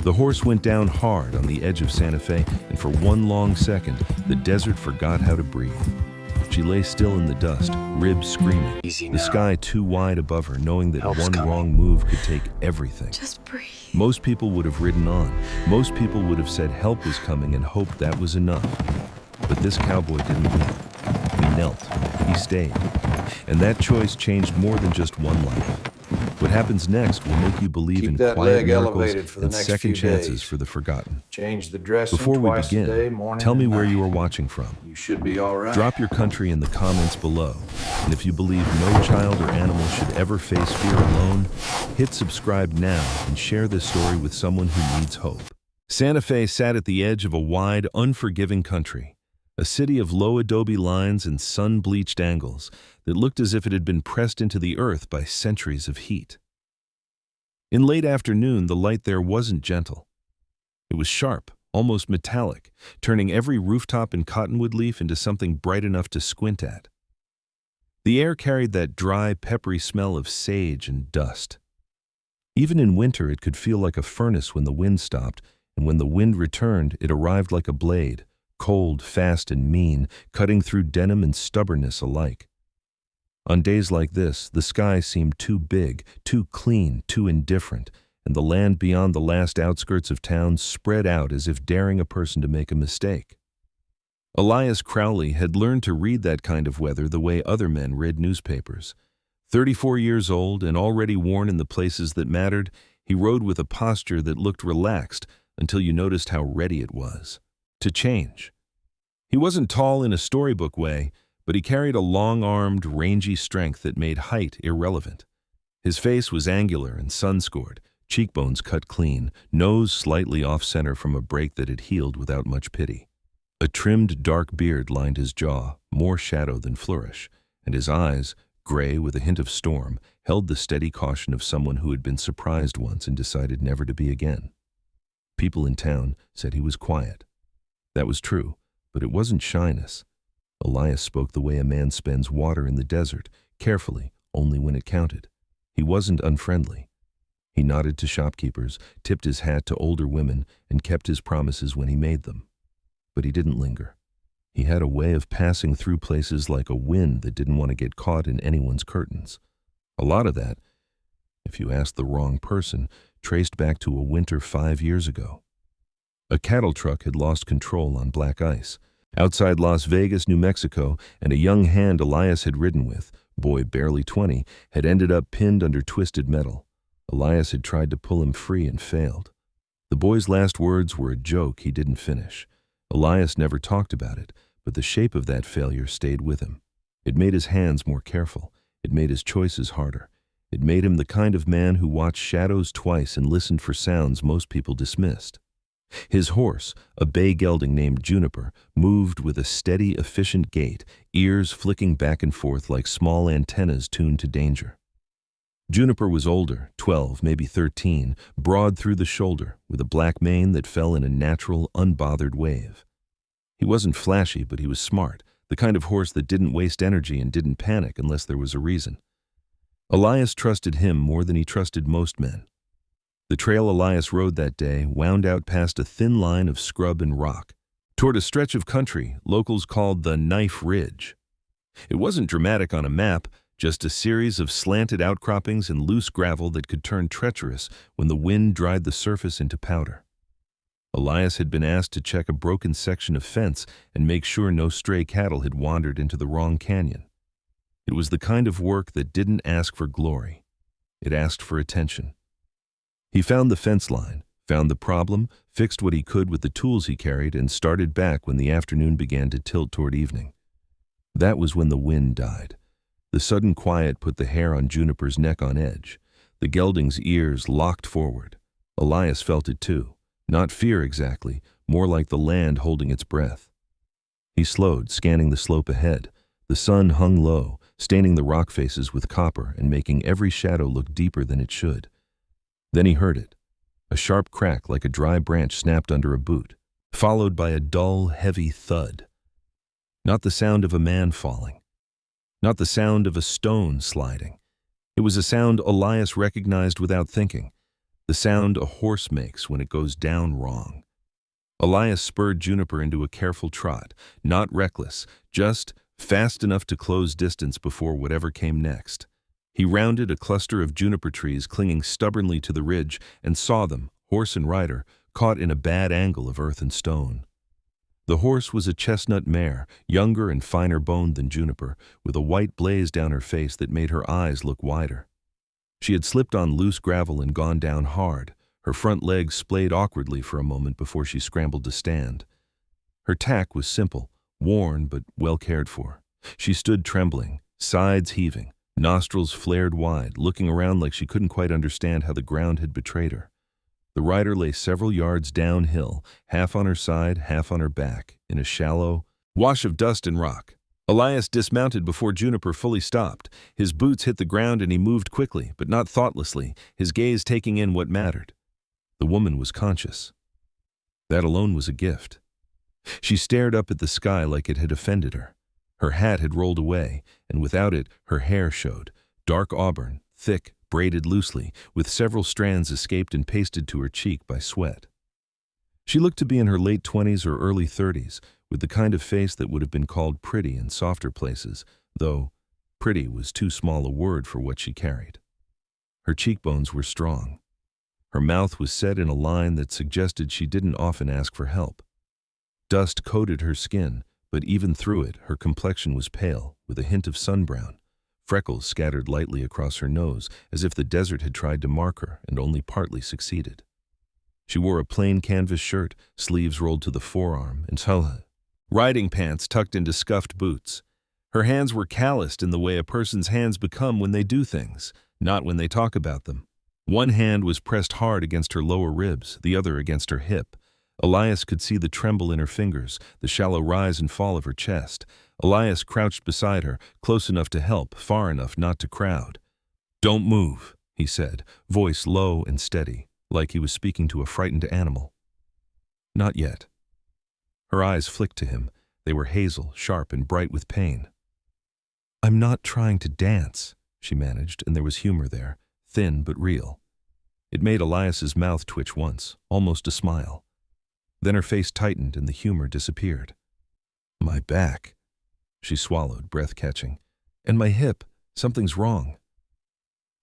The horse went down hard on the edge of Santa Fe, and for one long second, the desert forgot how to breathe. She lay still in the dust, ribs screaming, the sky too wide above her, knowing that one wrong move could take everything. Just breathe. Most people would have ridden on. Most people would have said help was coming and hoped that was enough. But this cowboy didn't leave. He knelt. He stayed. And that choice changed more than just one life. What happens next will make you believe in quiet miracles and second chances for the forgotten. Change the dressing Before we twice a day, begin, morning tell me and where night. you are watching from. You should be all right. Drop your country in the comments below. And if you believe no child or animal should ever face fear alone, hit subscribe now and share this story with someone who needs hope. Santa Fe sat at the edge of a wide, unforgiving country. A city of low adobe lines and sun-bleached angles that looked as if it had been pressed into the earth by centuries of heat. In late afternoon, the light there wasn't gentle. It was sharp, almost metallic, turning every rooftop and cottonwood leaf into something bright enough to squint at. The air carried that dry, peppery smell of sage and dust. Even in winter, it could feel like a furnace when the wind stopped, and when the wind returned, it arrived like a blade, cold, fast, and mean, cutting through denim and stubbornness alike. On days like this, the sky seemed too big, too clean, too indifferent, and the land beyond the last outskirts of town spread out as if daring a person to make a mistake. Elias Crowley had learned to read that kind of weather the way other men read newspapers. 34 years old and already worn in the places that mattered, he rode with a posture that looked relaxed until you noticed how ready it was to change. He wasn't tall in a storybook way, but he carried a long-armed, rangy strength that made height irrelevant. His face was angular and sun-scored, cheekbones cut clean, nose slightly off-center from a break that had healed without much pity. A trimmed dark beard lined his jaw, more shadow than flourish, and his eyes, gray with a hint of storm, held the steady caution of someone who had been surprised once and decided never to be again. People in town said he was quiet. That was true, but it wasn't shyness. Elias spoke the way a man spends water in the desert, carefully, only when it counted. He wasn't unfriendly. He nodded to shopkeepers, tipped his hat to older women, and kept his promises when he made them. But he didn't linger. He had a way of passing through places like a wind that didn't want to get caught in anyone's curtains. A lot of that, if you asked the wrong person, traced back to a winter 5 years ago. A cattle truck had lost control on black ice. Outside Las Vegas, New Mexico, and a young hand Elias had ridden with, boy barely 20, had ended up pinned under twisted metal. Elias had tried to pull him free and failed. The boy's last words were a joke he didn't finish. Elias never talked about it, but the shape of that failure stayed with him. It made his hands more careful. It made his choices harder. It made him the kind of man who watched shadows twice and listened for sounds most people dismissed. His horse, a bay gelding named Juniper, moved with a steady, efficient gait, ears flicking back and forth like small antennas tuned to danger. Juniper was older, 12, maybe 13, broad through the shoulder, with a black mane that fell in a natural, unbothered wave. He wasn't flashy, but he was smart, the kind of horse that didn't waste energy and didn't panic unless there was a reason. Elias trusted him more than he trusted most men. The trail Elias rode that day wound out past a thin line of scrub and rock, toward a stretch of country locals called the Knife Ridge. It wasn't dramatic on a map, just a series of slanted outcroppings and loose gravel that could turn treacherous when the wind dried the surface into powder. Elias had been asked to check a broken section of fence and make sure no stray cattle had wandered into the wrong canyon. It was the kind of work that didn't ask for glory. It asked for attention. He found the fence line, found the problem, fixed what he could with the tools he carried, and started back when the afternoon began to tilt toward evening. That was when the wind died. The sudden quiet put the hair on Juniper's neck on edge. The gelding's ears locked forward. Elias felt it too. Not fear exactly, more like the land holding its breath. He slowed, scanning the slope ahead. The sun hung low, staining the rock faces with copper and making every shadow look deeper than it should. Then he heard it. A sharp crack like a dry branch snapped under a boot, followed by a dull, heavy thud. Not the sound of a man falling. Not the sound of a stone sliding. It was a sound Elias recognized without thinking. the sound a horse makes when it goes down wrong. Elias spurred Juniper into a careful trot, not reckless, just fast enough to close distance before whatever came next. He rounded a cluster of juniper trees clinging stubbornly to the ridge and saw them, horse and rider, caught in a bad angle of earth and stone. The horse was a chestnut mare, younger and finer boned than Juniper, with a white blaze down her face that made her eyes look wider. She had slipped on loose gravel and gone down hard. Her front legs splayed awkwardly for a moment before she scrambled to stand. Her tack was simple, worn but well cared for. She stood trembling, sides heaving, nostrils flared wide, looking around like she couldn't quite understand how the ground had betrayed her. The rider lay several yards downhill, half on her side, half on her back, in a shallow wash of dust and rock. Elias dismounted before Juniper fully stopped. His boots hit the ground and he moved quickly, but not thoughtlessly, his gaze taking in what mattered. The woman was conscious. That alone was a gift. She stared up at the sky like it had offended her. Her hat had rolled away, and without it, her hair showed, dark auburn, thick, braided loosely, with several strands escaped and pasted to her cheek by sweat. She looked to be in her late 20s or early 30s, with the kind of face that would have been called pretty in softer places, though pretty was too small a word for what she carried. Her cheekbones were strong. Her mouth was set in a line that suggested she didn't often ask for help. Dust coated her skin, but even through it, her complexion was pale, with a hint of sunbrown. Freckles scattered lightly across her nose, as if the desert had tried to mark her and only partly succeeded. She wore a plain canvas shirt, sleeves rolled to the forearm, and riding pants tucked into scuffed boots. Her hands were calloused in the way a person's hands become when they do things, not when they talk about them. One hand was pressed hard against her lower ribs, the other against her hip. Elias could see the tremble in her fingers, the shallow rise and fall of her chest. Elias crouched beside her, close enough to help, far enough not to crowd. "Don't move," he said, voice low and steady, like he was speaking to a frightened animal. "Not yet." Her eyes flicked to him. They were hazel, sharp, and bright with pain. "I'm not trying to dance," she managed, and there was humor there, thin but real. It made Elias's mouth twitch once, almost a smile. Then her face tightened and the humor disappeared. "My back," she swallowed, breath catching. "And my hip. Something's wrong."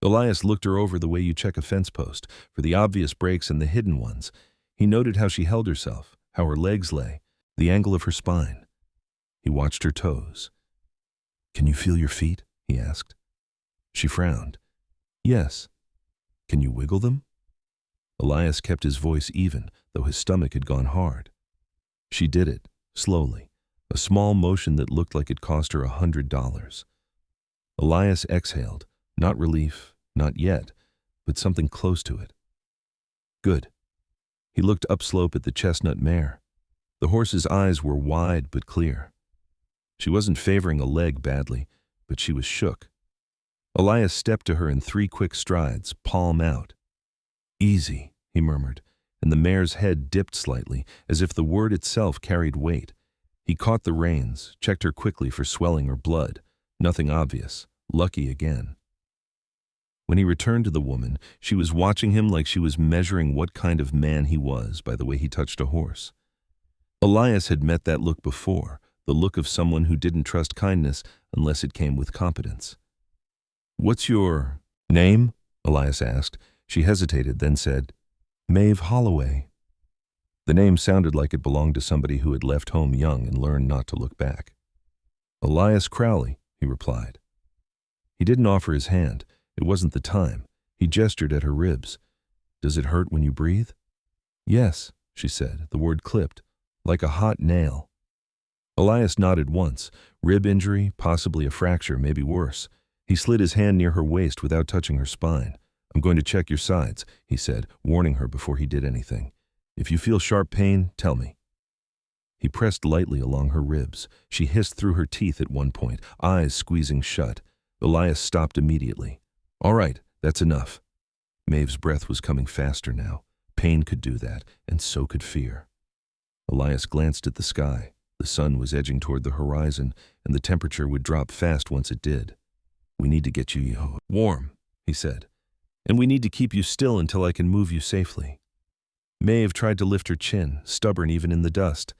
Elias looked her over the way you check a fence post, for the obvious breaks and the hidden ones. He noted how she held herself, how her legs lay, the angle of her spine. He watched her toes. "Can you feel your feet?" he asked. She frowned. "Yes." "Can you wiggle them?" Elias kept his voice even, though his stomach had gone hard. She did it, slowly, a small motion that looked like it cost her $100. Elias exhaled, not relief, not yet, but something close to it. "Good." He looked upslope at the chestnut mare. The horse's eyes were wide but clear. She wasn't favoring a leg badly, but she was shook. Elias stepped to her in 3 quick strides, palm out. "Easy," he murmured, and the mare's head dipped slightly, as if the word itself carried weight. He caught the reins, checked her quickly for swelling or blood. Nothing obvious. Lucky again. When he returned to the woman, she was watching him like she was measuring what kind of man he was by the way he touched a horse. Elias had met that look before, the look of someone who didn't trust kindness unless it came with competence. "What's your name?" Elias asked. She hesitated, then said, "Maeve Holloway." The name sounded like it belonged to somebody who had left home young and learned not to look back. "Elias Crowley," he replied. He didn't offer his hand. It wasn't the time. He gestured at her ribs. "Does it hurt when you breathe?" "Yes," she said, the word clipped, like a hot nail. Elias nodded once. Rib injury, possibly a fracture, maybe worse. He slid his hand near her waist without touching her spine. "I'm going to check your sides," he said, warning her before he did anything. "If you feel sharp pain, tell me." He pressed lightly along her ribs. She hissed through her teeth at one point, eyes squeezing shut. Elias stopped immediately. "All right, that's enough." Maeve's breath was coming faster now. Pain could do that, and so could fear. Elias glanced at the sky. The sun was edging toward the horizon, and the temperature would drop fast once it did. "We need to get you warm," he said. And we need to keep you still until I can move you safely. Maeve tried to lift her chin, stubborn even in the dust.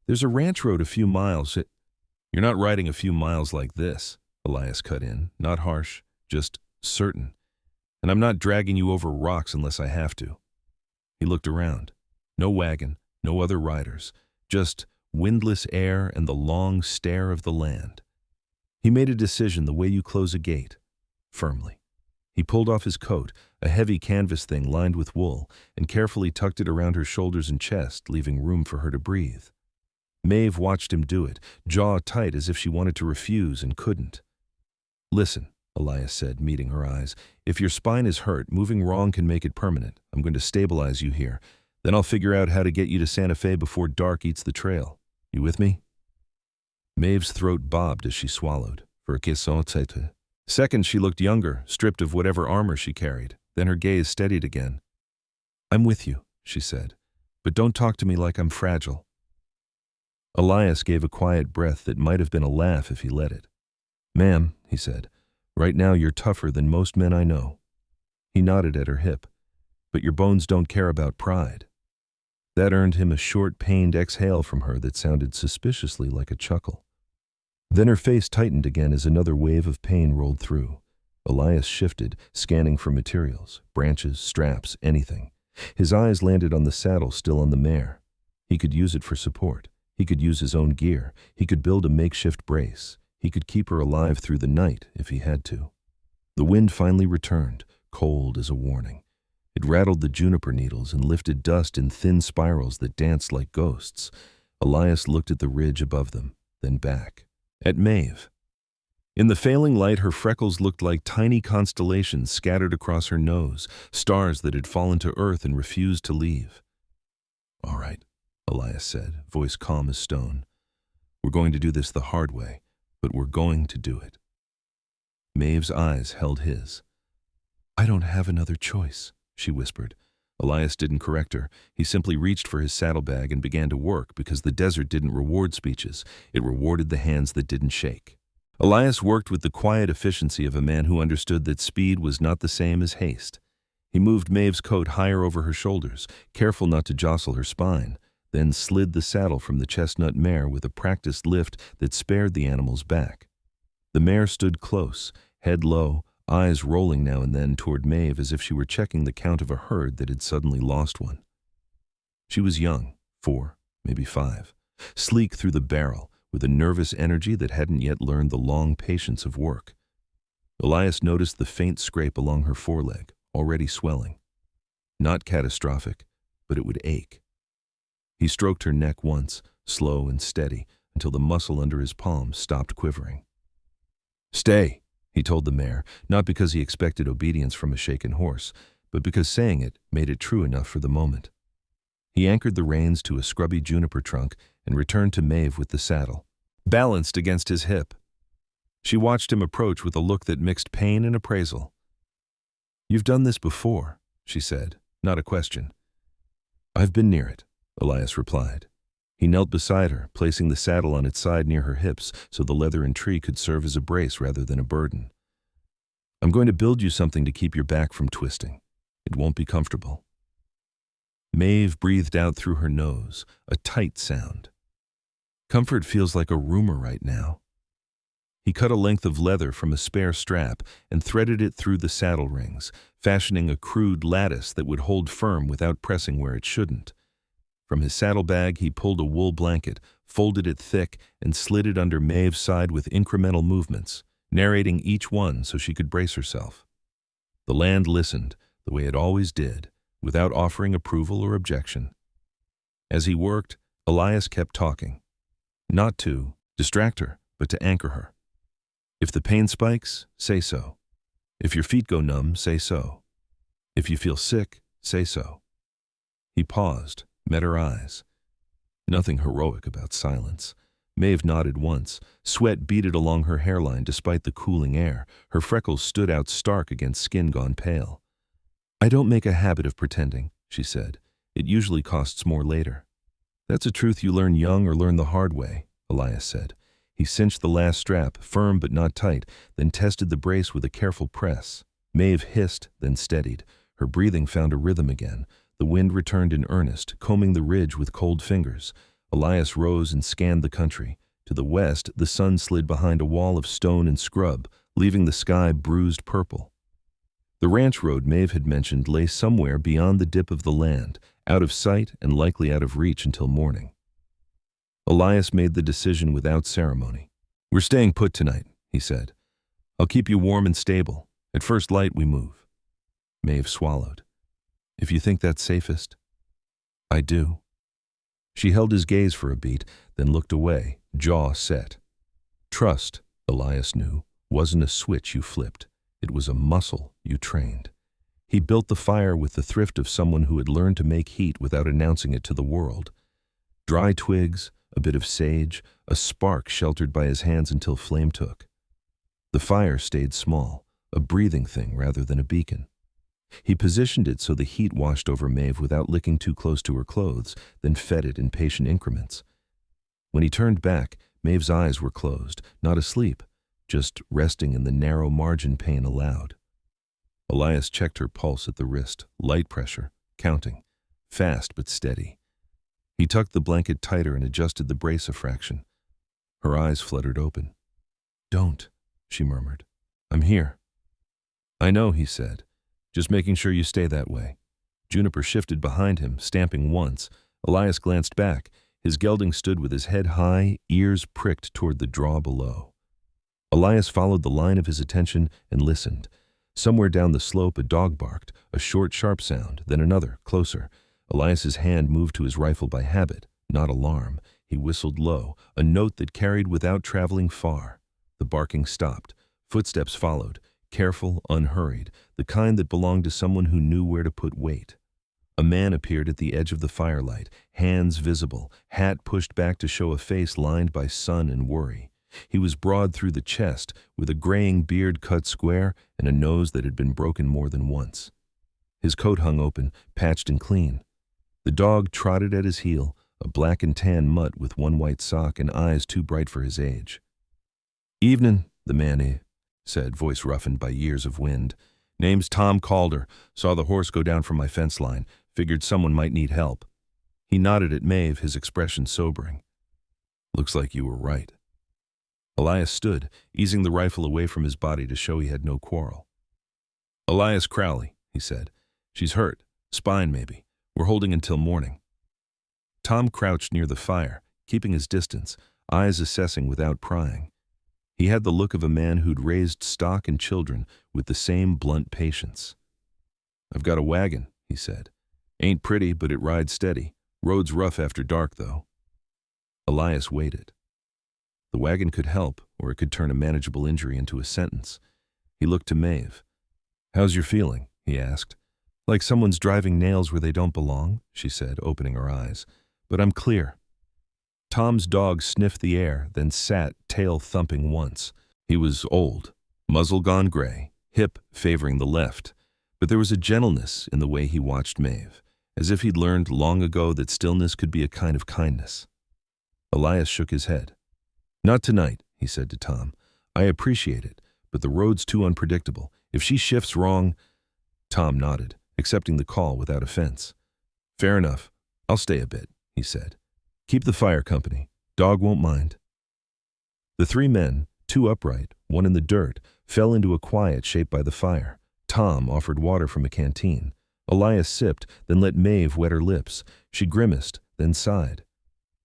There's a ranch road a few miles. You're not riding a few miles like this, Elias cut in, not harsh, just certain. And I'm not dragging you over rocks unless I have to. He looked around. No wagon, no other riders, just windless air and the long stare of the land. He made a decision the way you close a gate, firmly. He pulled off his coat, a heavy canvas thing lined with wool, and carefully tucked it around her shoulders and chest, leaving room for her to breathe. Maeve watched him do it, jaw tight as if she wanted to refuse and couldn't. Listen, Elias said, meeting her eyes. If your spine is hurt, moving wrong can make it permanent. I'm going to stabilize you here. Then I'll figure out how to get you to Santa Fe before dark eats the trail. You with me? Maeve's throat bobbed as she swallowed. For a kiss on tete. Second, she looked younger, stripped of whatever armor she carried. Then her gaze steadied again. I'm with you, she said, but don't talk to me like I'm fragile. Elias gave a quiet breath that might have been a laugh if he let it. Ma'am, he said, right now you're tougher than most men I know. He nodded at her hip. But your bones don't care about pride. That earned him a short, pained exhale from her that sounded suspiciously like a chuckle. Then her face tightened again as another wave of pain rolled through. Elias shifted, scanning for materials, branches, straps, anything. His eyes landed on the saddle still on the mare. He could use it for support. He could use his own gear. He could build a makeshift brace. He could keep her alive through the night if he had to. The wind finally returned, cold as a warning. It rattled the juniper needles and lifted dust in thin spirals that danced like ghosts. Elias looked at the ridge above them, then back. At Maeve. In the failing light, her freckles looked like tiny constellations scattered across her nose, stars that had fallen to earth and refused to leave. All right, Elias said, voice calm as stone. We're going to do this the hard way, but we're going to do it. Maeve's eyes held his. I don't have another choice, she whispered. Elias didn't correct her. He simply reached for his saddlebag and began to work because the desert didn't reward speeches. It rewarded the hands that didn't shake. Elias worked with the quiet efficiency of a man who understood that speed was not the same as haste. He moved Maeve's coat higher over her shoulders, careful not to jostle her spine, then slid the saddle from the chestnut mare with a practiced lift that spared the animal's back. The mare stood close, head low, eyes rolling now and then toward Maeve as if she were checking the count of a herd that had suddenly lost one. She was young, 4, maybe 5, sleek through the barrel, with a nervous energy that hadn't yet learned the long patience of work. Elias noticed the faint scrape along her foreleg, already swelling. Not catastrophic, but it would ache. He stroked her neck once, slow and steady, until the muscle under his palm stopped quivering. Stay, he told the mare, not because he expected obedience from a shaken horse, but because saying it made it true enough for the moment. He anchored the reins to a scrubby juniper trunk and returned to Maeve with the saddle, balanced against his hip. She watched him approach with a look that mixed pain and appraisal. You've done this before, she said, not a question. I've been near it, Elias replied. He knelt beside her, placing the saddle on its side near her hips so the leather and tree could serve as a brace rather than a burden. I'm going to build you something to keep your back from twisting. It won't be comfortable. Maeve breathed out through her nose, a tight sound. Comfort feels like a rumor right now. He cut a length of leather from a spare strap and threaded it through the saddle rings, fashioning a crude lattice that would hold firm without pressing where it shouldn't. From his saddlebag, he pulled a wool blanket, folded it thick, and slid it under Maeve's side with incremental movements, narrating each one so she could brace herself. The land listened, the way it always did, without offering approval or objection. As he worked, Elias kept talking. Not to distract her, but to anchor her. If the pain spikes, say so. If your feet go numb, say so. If you feel sick, say so. He paused, met her eyes. Nothing heroic about silence. Maeve nodded once. Sweat beaded along her hairline despite the cooling air. Her freckles stood out stark against skin gone pale. I don't make a habit of pretending, she said. It usually costs more later. That's a truth you learn young or learn the hard way, Elias said. He cinched the last strap, firm but not tight, then tested the brace with a careful press. Maeve hissed, then steadied. Her breathing found a rhythm again. The wind returned in earnest, combing the ridge with cold fingers. Elias rose and scanned the country. To the west, the sun slid behind a wall of stone and scrub, leaving the sky bruised purple. The ranch road Maeve had mentioned lay somewhere beyond the dip of the land, out of sight and likely out of reach until morning. Elias made the decision without ceremony. "We're staying put tonight," he said. "I'll keep you warm and stable. At first light, we move." Maeve swallowed. "If you think that's safest." "I do." She held his gaze for a beat, then looked away, jaw set. Trust, Elias knew, wasn't a switch you flipped. It was a muscle you trained. He built the fire with the thrift of someone who had learned to make heat without announcing it to the world. Dry twigs, a bit of sage, a spark sheltered by his hands until flame took. The fire stayed small, a breathing thing rather than a beacon. He positioned it so the heat washed over Maeve without licking too close to her clothes, then fed it in patient increments. When he turned back, Maeve's eyes were closed, not asleep, just resting in the narrow margin pain allowed. Elias checked her pulse at the wrist, light pressure, counting, fast but steady. He tucked the blanket tighter and adjusted the brace a fraction. Her eyes fluttered open. "Don't," she murmured. "I'm here." "I know," he said. "Just making sure you stay that way." Juniper shifted behind him, stamping once. Elias glanced back. His gelding stood with his head high, ears pricked toward the draw below. Elias followed the line of his attention and listened. Somewhere down the slope a dog barked, a short, sharp sound, then another, closer. Elias's hand moved to his rifle by habit, not alarm. He whistled low, a note that carried without traveling far. The barking stopped. Footsteps followed, careful, unhurried, the kind that belonged to someone who knew where to put weight. A man appeared at the edge of the firelight, hands visible, hat pushed back to show a face lined by sun and worry. He was broad through the chest, with a graying beard cut square and a nose that had been broken more than once. His coat hung open, patched and clean. The dog trotted at his heel, a black and tan mutt with one white sock and eyes too bright for his age. "Evening," the man said, voice roughened by years of wind. "Name's Tom Calder. Saw the horse go down from my fence line. Figured someone might need help." He nodded at Maeve, his expression sobering. "Looks like you were right." Elias stood, easing the rifle away from his body to show he had no quarrel. "Elias Crowley," he said. "She's hurt. Spine, maybe. We're holding until morning." Tom crouched near the fire, keeping his distance, eyes assessing without prying. He had the look of a man who'd raised stock and children with the same blunt patience. "I've got a wagon," he said. "Ain't pretty, but it rides steady. Road's rough after dark, though." Elias waited. The wagon could help, or it could turn a manageable injury into a sentence. He looked to Maeve. "How's your feeling?" he asked. "Like someone's driving nails where they don't belong," she said, opening her eyes. "But I'm clear." Tom's dog sniffed the air, then sat, tail thumping once. He was old, muzzle gone gray, hip favoring the left. But there was a gentleness in the way he watched Maeve, as if he'd learned long ago that stillness could be a kind of kindness. Elias shook his head. "Not tonight," he said to Tom. "I appreciate it, but the road's too unpredictable. If she shifts wrong—" Tom nodded, accepting the call without offense. "Fair enough. I'll stay a bit," he said. "Keep the fire company. Dog won't mind." The three men, two upright, one in the dirt, fell into a quiet shaped by the fire. Tom offered water from a canteen. Elias sipped, then let Maeve wet her lips. She grimaced, then sighed.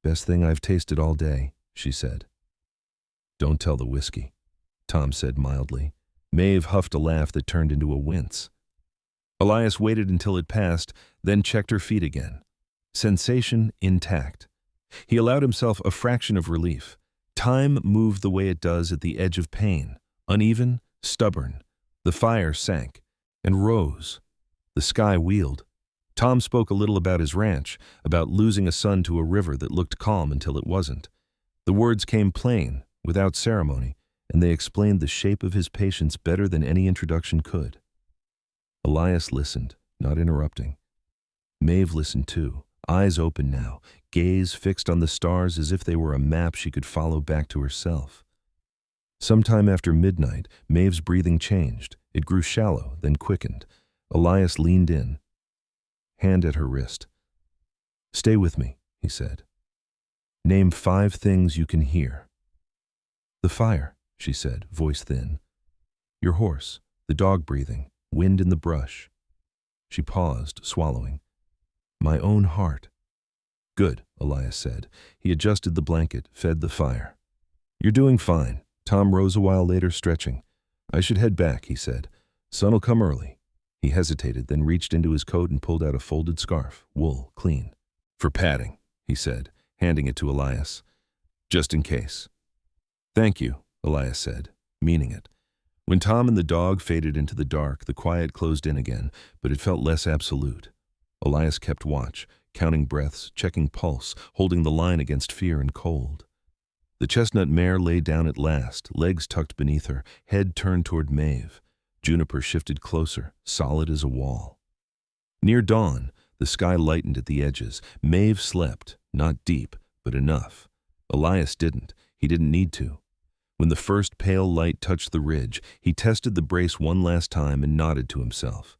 "Best thing I've tasted all day," she said. "Don't tell the whiskey," Tom said mildly. Maeve huffed a laugh that turned into a wince. Elias waited until it passed, then checked her feet again. Sensation intact. He allowed himself a fraction of relief. Time moved the way it does at the edge of pain, uneven, stubborn. The fire sank and rose. The sky wheeled. Tom spoke a little about his ranch, about losing a son to a river that looked calm until it wasn't. The words came plain, without ceremony, and they explained the shape of his patience better than any introduction could. Elias listened, not interrupting. Maeve listened too, eyes open now, gaze fixed on the stars as if they were a map she could follow back to herself. Sometime after midnight, Maeve's breathing changed. It grew shallow, then quickened. Elias leaned in, hand at her wrist. "Stay with me," he said. "Name 5 things you can hear." "The fire," she said, voice thin. "Your horse, the dog breathing, wind in the brush." She paused, swallowing. "My own heart." "Good," Elias said. He adjusted the blanket, fed the fire. "You're doing fine." Tom rose a while later, stretching. "I should head back," he said. "Sun'll come early." He hesitated, then reached into his coat and pulled out a folded scarf, wool, clean. "For padding," he said, handing it to Elias. "Just in case." "Thank you," Elias said, meaning it. When Tom and the dog faded into the dark, the quiet closed in again, but it felt less absolute. Elias kept watch, counting breaths, checking pulse, holding the line against fear and cold. The chestnut mare lay down at last, legs tucked beneath her, head turned toward Maeve. Juniper shifted closer, solid as a wall. Near dawn, the sky lightened at the edges. Maeve slept, not deep, but enough. Elias didn't. He didn't need to. When the first pale light touched the ridge, he tested the brace one last time and nodded to himself.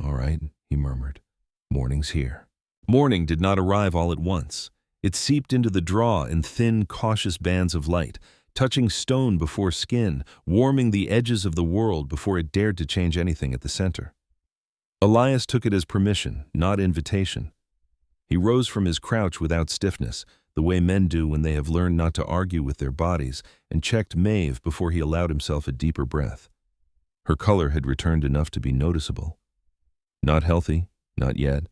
"All right," he murmured. "Morning's here." Morning did not arrive all at once. It seeped into the draw in thin, cautious bands of light, touching stone before skin, warming the edges of the world before it dared to change anything at the center. Elias took it as permission, not invitation. He rose from his crouch without stiffness, the way men do when they have learned not to argue with their bodies, and checked Maeve before he allowed himself a deeper breath. Her color had returned enough to be noticeable. Not healthy, not yet,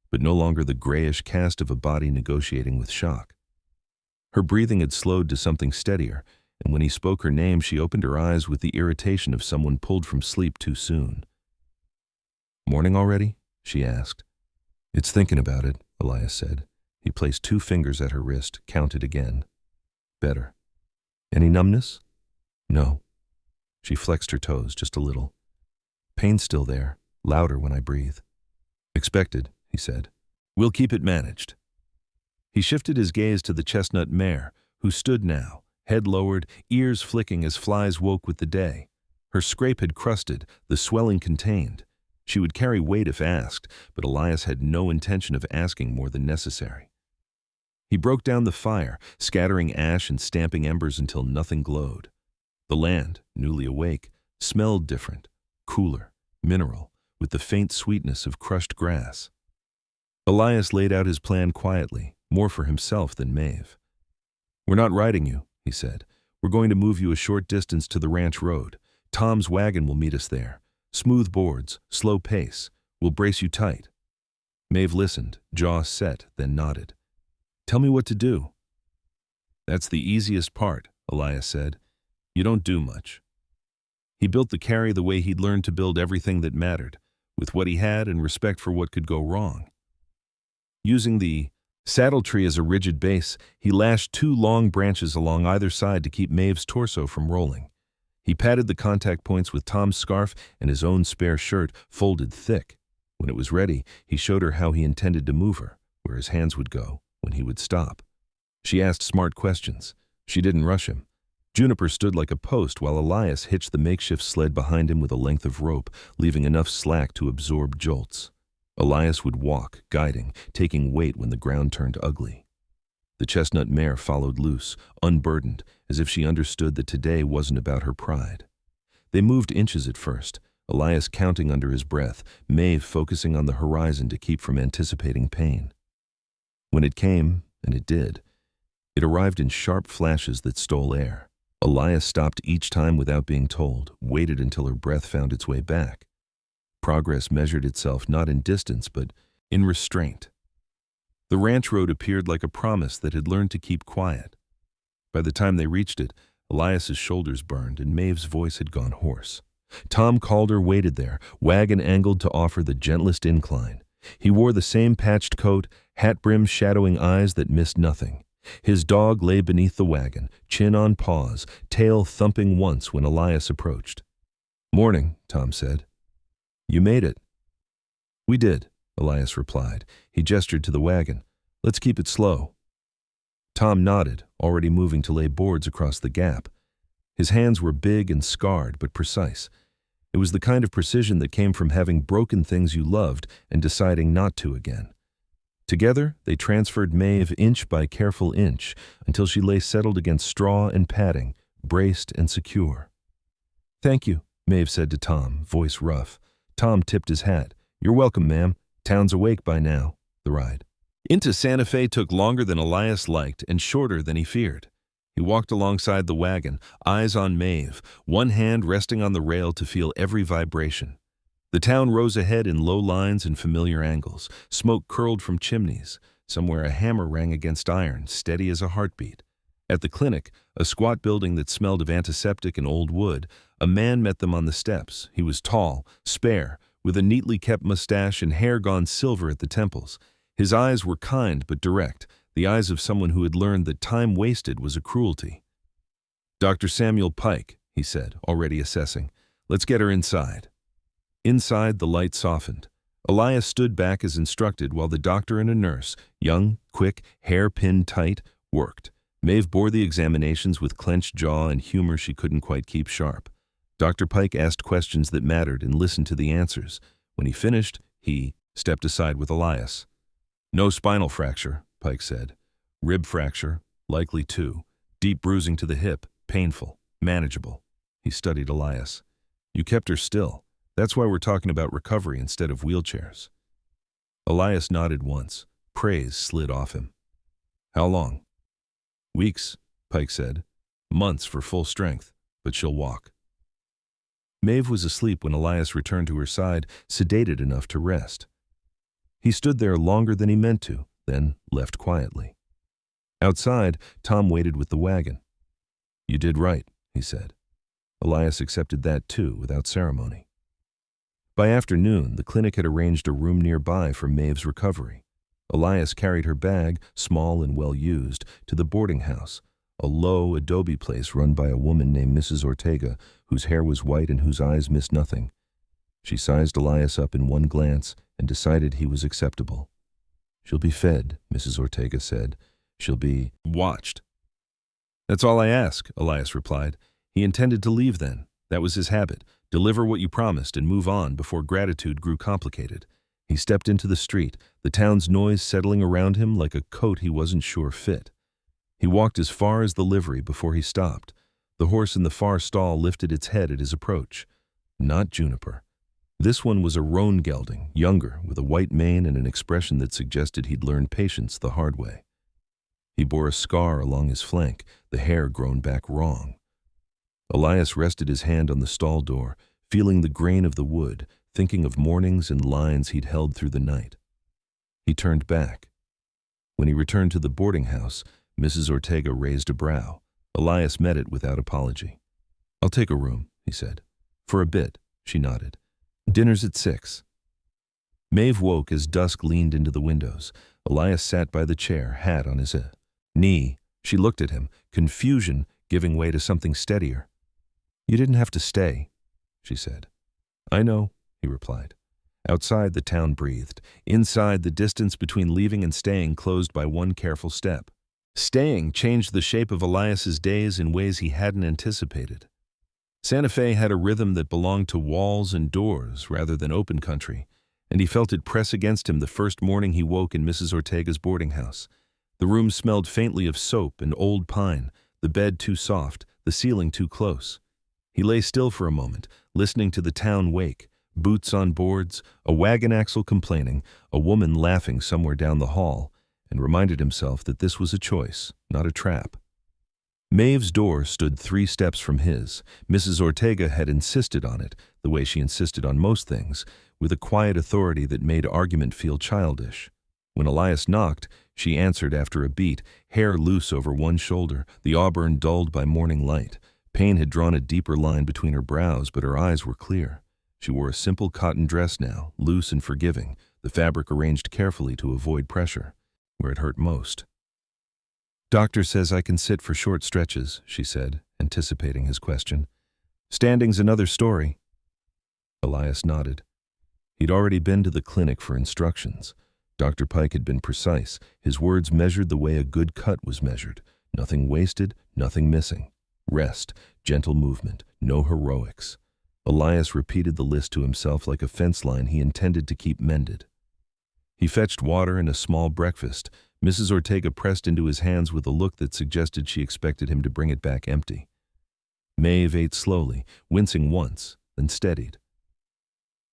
but no longer the grayish cast of a body negotiating with shock. Her breathing had slowed to something steadier, and when he spoke her name, she opened her eyes with the irritation of someone pulled from sleep too soon. "Morning already?" she asked. "It's thinking about it," Elias said. He placed 2 fingers at her wrist, counted again. "Better. Any numbness?" "No." She flexed her toes just a little. "Pain's still there, louder when I breathe." "Expected," he said. "We'll keep it managed." He shifted his gaze to the chestnut mare, who stood now, head lowered, ears flicking as flies woke with the day. Her scrape had crusted, the swelling contained. She would carry weight if asked, but Elias had no intention of asking more than necessary. He broke down the fire, scattering ash and stamping embers until nothing glowed. The land, newly awake, smelled different, cooler, mineral, with the faint sweetness of crushed grass. Elias laid out his plan quietly, more for himself than Maeve. "We're not riding you," he said. "We're going to move you a short distance to the ranch road. Tom's wagon will meet us there. Smooth boards, slow pace. We'll brace you tight." Maeve listened, jaw set, then nodded. "Tell me what to do." "That's the easiest part," Elias said. "You don't do much." He built the carry the way he'd learned to build everything that mattered, with what he had and respect for what could go wrong. Using the saddle tree as a rigid base, he lashed 2 long branches along either side to keep Maeve's torso from rolling. He patted the contact points with Tom's scarf and his own spare shirt, folded thick. When it was ready, he showed her how he intended to move her, where his hands would go, when he would stop. She asked smart questions. She didn't rush him. Juniper stood like a post while Elias hitched the makeshift sled behind him with a length of rope, leaving enough slack to absorb jolts. Elias would walk, guiding, taking weight when the ground turned ugly. The chestnut mare followed loose, unburdened, as if she understood that today wasn't about her pride. They moved inches at first, Elias counting under his breath, Maeve focusing on the horizon to keep from anticipating pain. When it came, and it did, it arrived in sharp flashes that stole air. Elias stopped each time without being told, waited until her breath found its way back. Progress measured itself not in distance, but in restraint. The ranch road appeared like a promise that had learned to keep quiet. By the time they reached it, Elias's shoulders burned and Maeve's voice had gone hoarse. Tom Calder waited there, wagon angled to offer the gentlest incline. He wore the same patched coat, hat brim shadowing eyes that missed nothing. His dog lay beneath the wagon, chin on paws, tail thumping once when Elias approached. "Morning," Tom said. "You made it." "We did," Elias replied. He gestured to the wagon. "Let's keep it slow." Tom nodded, already moving to lay boards across the gap. His hands were big and scarred, but precise. It was the kind of precision that came from having broken things you loved and deciding not to again. Together, they transferred Maeve inch by careful inch until she lay settled against straw and padding, braced and secure. "Thank you," Maeve said to Tom, voice rough. Tom tipped his hat. "You're welcome, ma'am. Town's awake by now." The ride into Santa Fe took longer than Elias liked and shorter than he feared. He walked alongside the wagon, eyes on Maeve, one hand resting on the rail to feel every vibration. The town rose ahead in low lines and familiar angles. Smoke curled from chimneys. Somewhere a hammer rang against iron, steady as a heartbeat. At the clinic, a squat building that smelled of antiseptic and old wood, a man met them on the steps. He was tall, spare, with a neatly kept mustache and hair gone silver at the temples. His eyes were kind but direct, the eyes of someone who had learned that time wasted was a cruelty. "Dr. Samuel Pike," he said, already assessing. "Let's get her inside." Inside, the light softened. Elias stood back as instructed while the doctor and a nurse, young, quick, hair pinned tight, worked. Maeve bore the examinations with clenched jaw and humor she couldn't quite keep sharp. Dr. Pike asked questions that mattered and listened to the answers. When he finished, he stepped aside with Elias. "No spinal fracture," Pike said. "Rib fracture, likely too. Deep bruising to the hip, painful, manageable." He studied Elias. "You kept her still. That's why we're talking about recovery instead of wheelchairs." Elias nodded once. Praise slid off him. "How long?" "Weeks," Pike said. "Months for full strength, but she'll walk." Maeve was asleep when Elias returned to her side, sedated enough to rest. He stood there longer than he meant to, then left quietly. Outside, Tom waited with the wagon. "You did right," he said. Elias accepted that too, without ceremony. By afternoon, the clinic had arranged a room nearby for Maeve's recovery. Elias carried her bag, small and well-used, to the boarding house, a low adobe place run by a woman named Mrs. Ortega, whose hair was white and whose eyes missed nothing. She sized Elias up in one glance and decided he was acceptable. "She'll be fed," Mrs. Ortega said. "She'll be watched." "That's all I ask," Elias replied. He intended to leave then. That was his habit. Deliver what you promised and move on before gratitude grew complicated. He stepped into the street, the town's noise settling around him like a coat he wasn't sure fit. He walked as far as the livery before he stopped. The horse in the far stall lifted its head at his approach. Not Juniper. This one was a roan gelding, younger, with a white mane and an expression that suggested he'd learned patience the hard way. He bore a scar along his flank, the hair grown back wrong. Elias rested his hand on the stall door, feeling the grain of the wood, thinking of mornings and lines he'd held through the night. He turned back. When he returned to the boarding house, Mrs. Ortega raised a brow. Elias met it without apology. "I'll take a room," he said. "For a bit," she nodded. "Dinner's at 6. Maeve woke as dusk leaned into the windows. Elias sat by the chair, hat on his knee. She looked at him, confusion giving way to something steadier. "You didn't have to stay," she said. "I know," he replied. Outside, the town breathed. Inside, the distance between leaving and staying closed by one careful step. Staying changed the shape of Elias's days in ways he hadn't anticipated. Santa Fe had a rhythm that belonged to walls and doors rather than open country, and he felt it press against him the first morning he woke in Mrs. Ortega's boarding house. The room smelled faintly of soap and old pine, the bed too soft, the ceiling too close. He lay still for a moment, listening to the town wake, boots on boards, a wagon axle complaining, a woman laughing somewhere down the hall, and reminded himself that this was a choice, not a trap. Maeve's door stood 3 steps from his. Mrs. Ortega had insisted on it, the way she insisted on most things, with a quiet authority that made argument feel childish. When Elias knocked, she answered after a beat, hair loose over one shoulder, the auburn dulled by morning light. Pain had drawn a deeper line between her brows, but her eyes were clear. She wore a simple cotton dress now, loose and forgiving, the fabric arranged carefully to avoid pressure, where it hurt most. "Doctor says I can sit for short stretches," she said, anticipating his question. "Standing's another story." Elias nodded. He'd already been to the clinic for instructions. Dr. Pike had been precise. His words measured the way a good cut was measured. Nothing wasted, nothing missing. Rest, gentle movement, no heroics. Elias repeated the list to himself like a fence line he intended to keep mended. He fetched water and a small breakfast. Mrs. Ortega pressed into his hands with a look that suggested she expected him to bring it back empty. Maeve ate slowly, wincing once, then steadied.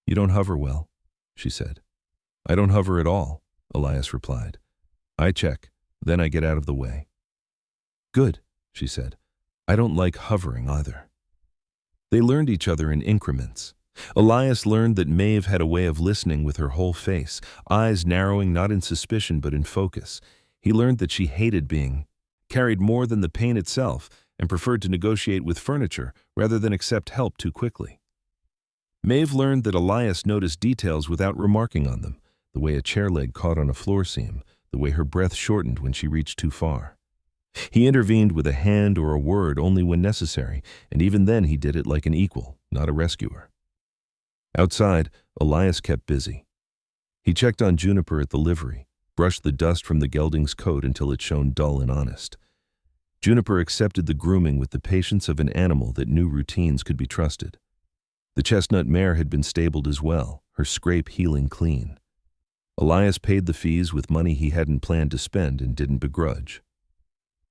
"You don't hover well," she said. "I don't hover at all," Elias replied. "I check, then I get out of the way." "Good," she said. "I don't like hovering either." They learned each other in increments. Elias learned that Maeve had a way of listening with her whole face, eyes narrowing not in suspicion but in focus. He learned that she hated being carried more than the pain itself and preferred to negotiate with furniture rather than accept help too quickly. Maeve learned that Elias noticed details without remarking on them, the way a chair leg caught on a floor seam, the way her breath shortened when she reached too far. He intervened with a hand or a word only when necessary, and even then he did it like an equal, not a rescuer. Outside, Elias kept busy. He checked on Juniper at the livery, brushed the dust from the gelding's coat until it shone dull and honest. Juniper accepted the grooming with the patience of an animal that knew routines could be trusted. The chestnut mare had been stabled as well, her scrape healing clean. Elias paid the fees with money he hadn't planned to spend and didn't begrudge.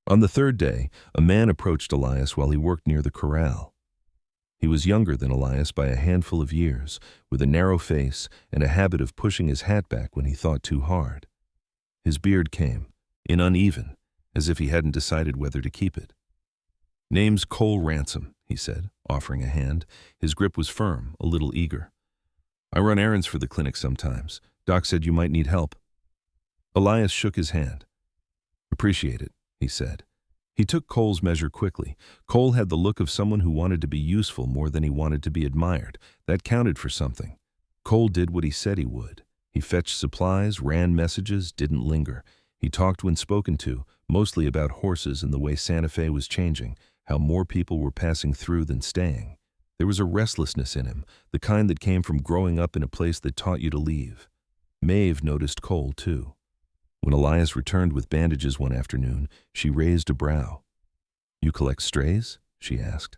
On the third day, a man approached Elias while he worked near the corral. He was younger than Elias by a handful of years, with a narrow face and a habit of pushing his hat back when he thought too hard. His beard came, in uneven, as if he hadn't decided whether to keep it. "Name's Cole Ransom," he said, offering a hand. His grip was firm, a little eager. "I run errands for the clinic sometimes. Doc said you might need help." Elias shook his hand. "Appreciate it," he said. He took Cole's measure quickly. Cole had the look of someone who wanted to be useful more than he wanted to be admired. That counted for something. Cole did what he said he would. He fetched supplies, ran messages, didn't linger. He talked when spoken to, mostly about horses and the way Santa Fe was changing, how more people were passing through than staying. There was a restlessness in him, the kind that came from growing up in a place that taught you to leave. Maeve noticed Cole, too. When Elias returned with bandages one afternoon, she raised a brow. "You collect strays?" she asked.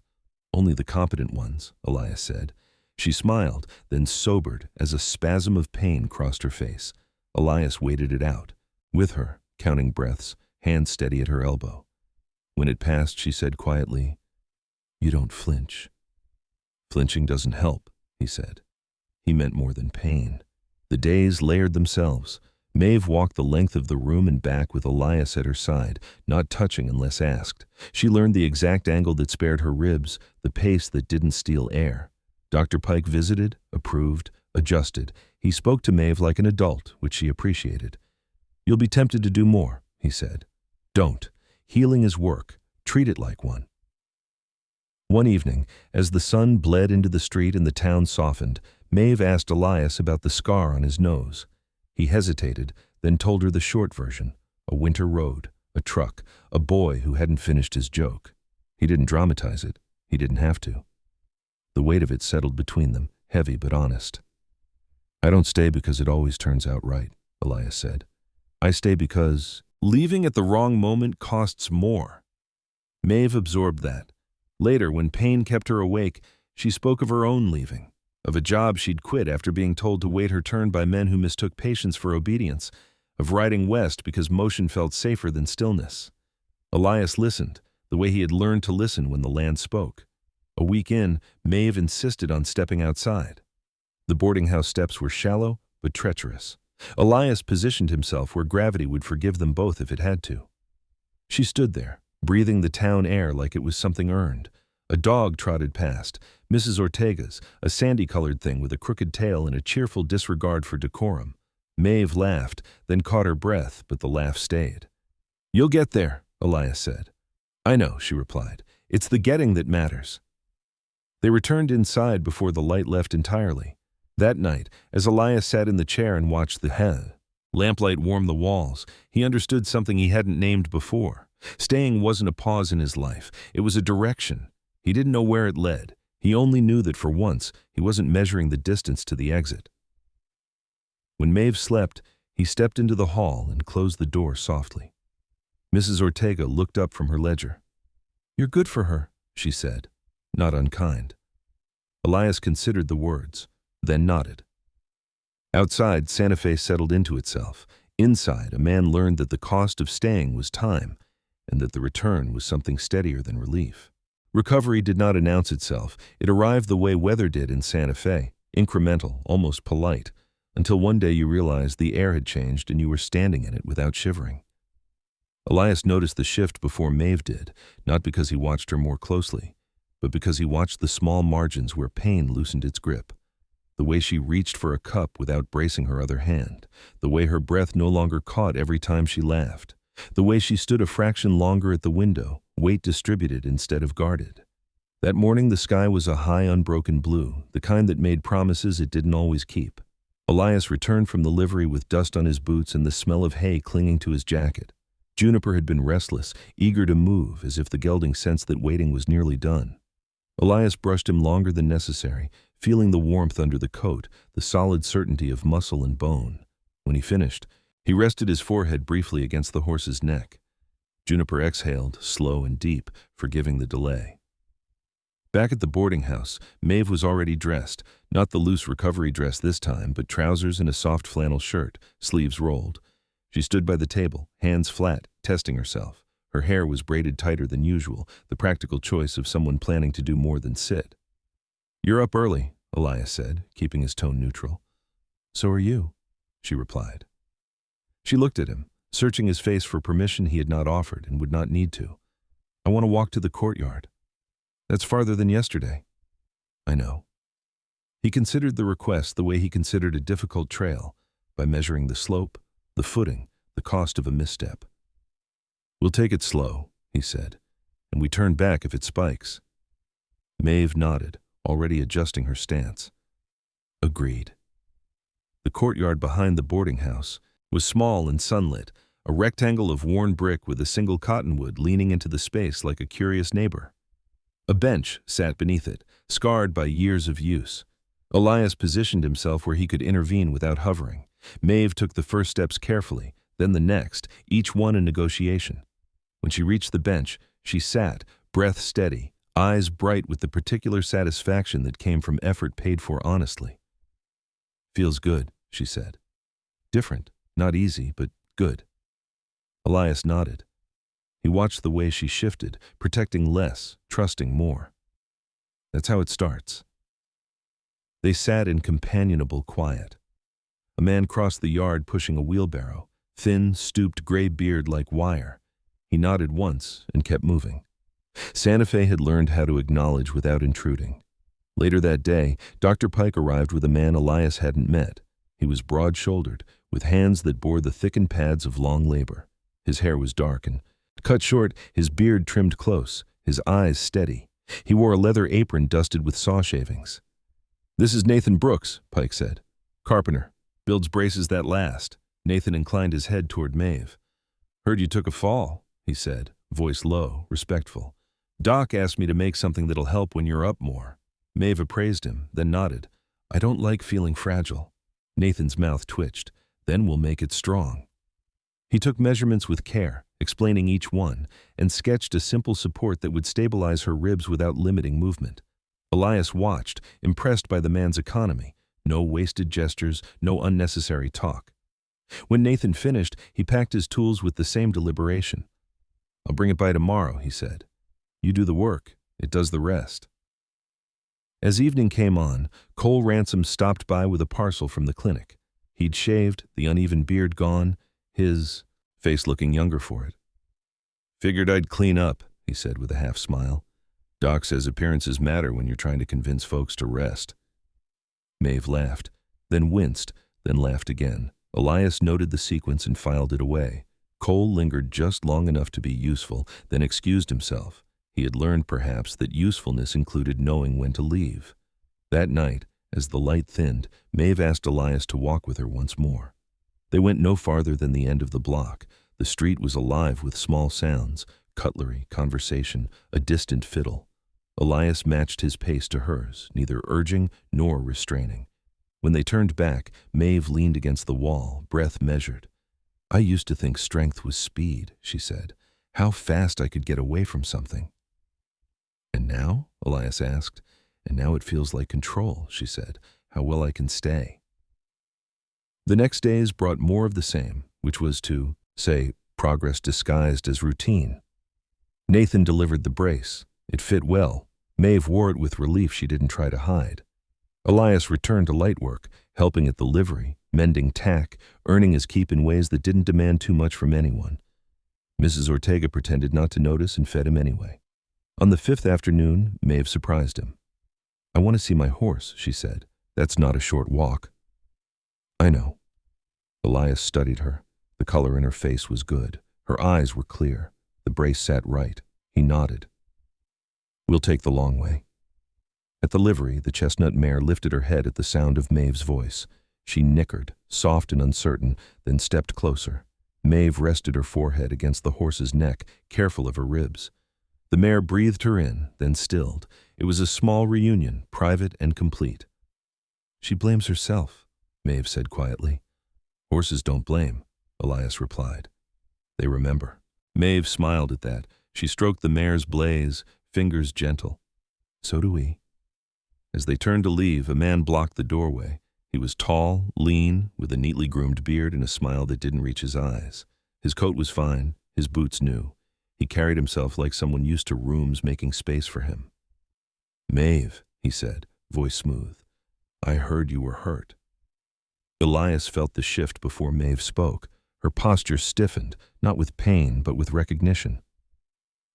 "Only the competent ones," Elias said. She smiled, then sobered as a spasm of pain crossed her face. Elias waited it out, with her, counting breaths, hand steady at her elbow. When it passed, she said quietly, "You don't flinch." "Flinching doesn't help," he said. He meant more than pain. The days layered themselves. Maeve walked the length of the room and back with Elias at her side, not touching unless asked. She learned the exact angle that spared her ribs, the pace that didn't steal air. Dr. Pike visited, approved, adjusted. He spoke to Maeve like an adult, which she appreciated. "You'll be tempted to do more," he said. "Don't. Healing is work. Treat it like one." One evening, as the sun bled into the street and the town softened, Maeve asked Elias about the scar on his nose. He hesitated, then told her the short version: a winter road, a truck, a boy who hadn't finished his joke. He didn't dramatize it. He didn't have to. The weight of it settled between them, heavy but honest. "I don't stay because it always turns out right," Elias said. "I stay because leaving at the wrong moment costs more." Maeve absorbed that. Later, when pain kept her awake, she spoke of her own leaving, of a job she'd quit after being told to wait her turn by men who mistook patience for obedience, of riding west because motion felt safer than stillness. Elias listened, the way he had learned to listen when the land spoke. A week in, Maeve insisted on stepping outside. The boarding house steps were shallow but treacherous. Elias positioned himself where gravity would forgive them both if it had to. She stood there, breathing the town air like it was something earned. A dog trotted past, Mrs. Ortega's, a sandy-colored thing with a crooked tail and a cheerful disregard for decorum. Maeve laughed, then caught her breath, but the laugh stayed. "You'll get there," Elias said. "I know," she replied. "It's the getting that matters." They returned inside before the light left entirely. That night, as Elias sat in the chair and watched the lamplight warm the walls, he understood something he hadn't named before. Staying wasn't a pause in his life. It was a direction. He didn't know where it led. He only knew that for once, he wasn't measuring the distance to the exit. When Maeve slept, he stepped into the hall and closed the door softly. Mrs. Ortega looked up from her ledger. "You're good for her," she said, not unkind. Elias considered the words, then nodded. Outside, Santa Fe settled into itself. Inside, a man learned that the cost of staying was time, and that the return was something steadier than relief. Recovery did not announce itself. It arrived the way weather did in Santa Fe, incremental, almost polite, until one day you realized the air had changed and you were standing in it without shivering. Elias noticed the shift before Maeve did, not because he watched her more closely, but because he watched the small margins where pain loosened its grip. The way she reached for a cup without bracing her other hand, the way her breath no longer caught every time she laughed, the way she stood a fraction longer at the window, weight distributed instead of guarded. That morning the sky was a high unbroken blue, the kind that made promises it didn't always keep. Elias returned from the livery with dust on his boots and the smell of hay clinging to his jacket. Juniper had been restless, eager to move, as if the gelding sensed that waiting was nearly done. Elias brushed him longer than necessary, feeling the warmth under the coat, the solid certainty of muscle and bone. When he finished, he rested his forehead briefly against the horse's neck. Juniper exhaled, slow and deep, forgiving the delay. Back at the boarding house, Maeve was already dressed, not the loose recovery dress this time, but trousers and a soft flannel shirt, sleeves rolled. She stood by the table, hands flat, testing herself. Her hair was braided tighter than usual, the practical choice of someone planning to do more than sit. "You're up early," Elias said, keeping his tone neutral. "So are you," she replied. She looked at him, searching his face for permission he had not offered and would not need to. "I want to walk to the courtyard." "That's farther than yesterday." "I know." He considered the request the way he considered a difficult trail, by measuring the slope, the footing, the cost of a misstep. "We'll take it slow," he said, "and we turn back if it spikes." Maeve nodded, already adjusting her stance. Agreed. The courtyard behind the boarding house was small and sunlit, a rectangle of worn brick with a single cottonwood leaning into the space like a curious neighbor. A bench sat beneath it, scarred by years of use. Elias positioned himself where he could intervene without hovering. Maeve took the first steps carefully, then the next, each one a negotiation. When she reached the bench, she sat, breath steady, eyes bright with the particular satisfaction that came from effort paid for honestly. "Feels good," she said. "Different, not easy, but good." Elias nodded. He watched the way she shifted, protecting less, trusting more. That's how it starts. They sat in companionable quiet. A man crossed the yard pushing a wheelbarrow, thin, stooped gray beard like wire. He nodded once and kept moving. Santa Fe had learned how to acknowledge without intruding. Later that day, Dr. Pike arrived with a man Elias hadn't met. He was broad-shouldered, with hands that bore the thickened pads of long labor. His hair was dark and cut short, his beard trimmed close, his eyes steady. He wore a leather apron dusted with saw shavings. "This is Nathan Brooks," Pike said. "Carpenter. Builds braces that last." Nathan inclined his head toward Maeve. "Heard you took a fall," he said, voice low, respectful. "Doc asked me to make something that'll help when you're up more." Maeve appraised him, then nodded. "I don't like feeling fragile." Nathan's mouth twitched. "Then we'll make it strong." He took measurements with care, explaining each one, and sketched a simple support that would stabilize her ribs without limiting movement. Elias watched, impressed by the man's economy. No wasted gestures, no unnecessary talk. When Nathan finished, he packed his tools with the same deliberation. "I'll bring it by tomorrow," he said. "You do the work. It does the rest." As evening came on, Cole Ransom stopped by with a parcel from the clinic. He'd shaved, the uneven beard gone, his face looking younger for it. "Figured I'd clean up," he said with a half smile. "Doc says appearances matter when you're trying to convince folks to rest." Maeve laughed, then winced, then laughed again. Elias noted the sequence and filed it away. Cole lingered just long enough to be useful, then excused himself. He had learned, perhaps, that usefulness included knowing when to leave. That night, as the light thinned, Maeve asked Elias to walk with her once more. They went no farther than the end of the block. The street was alive with small sounds, cutlery, conversation, a distant fiddle. Elias matched his pace to hers, neither urging nor restraining. When they turned back, Maeve leaned against the wall, breath measured. "I used to think strength was speed," she said. "How fast I could get away from something." And now? Elias asked. And now it feels like control, she said. How well I can stay. The next days brought more of the same, which was to, say, progress disguised as routine. Nathan delivered the brace. It fit well. Maeve wore it with relief she didn't try to hide. Elias returned to light work, helping at the livery, mending tack, earning his keep in ways that didn't demand too much from anyone. Mrs. Ortega pretended not to notice and fed him anyway. On the 5th afternoon, Maeve surprised him. I want to see my horse, she said. That's not a short walk. I know. Elias studied her. The color in her face was good. Her eyes were clear. The brace sat right. He nodded. We'll take the long way. At the livery, the chestnut mare lifted her head at the sound of Maeve's voice. She nickered, soft and uncertain, then stepped closer. Maeve rested her forehead against the horse's neck, careful of her ribs. The mare breathed her in, then stilled. It was a small reunion, private and complete. She blames herself, Maeve said quietly. Horses don't blame, Elias replied. They remember. Maeve smiled at that. She stroked the mare's blaze, fingers gentle. So do we. As they turned to leave, a man blocked the doorway. He was tall, lean, with a neatly groomed beard and a smile that didn't reach his eyes. His coat was fine, his boots new. He carried himself like someone used to rooms making space for him. Maeve, he said, voice smooth. I heard you were hurt. Elias felt the shift before Maeve spoke. Her posture stiffened, not with pain, but with recognition.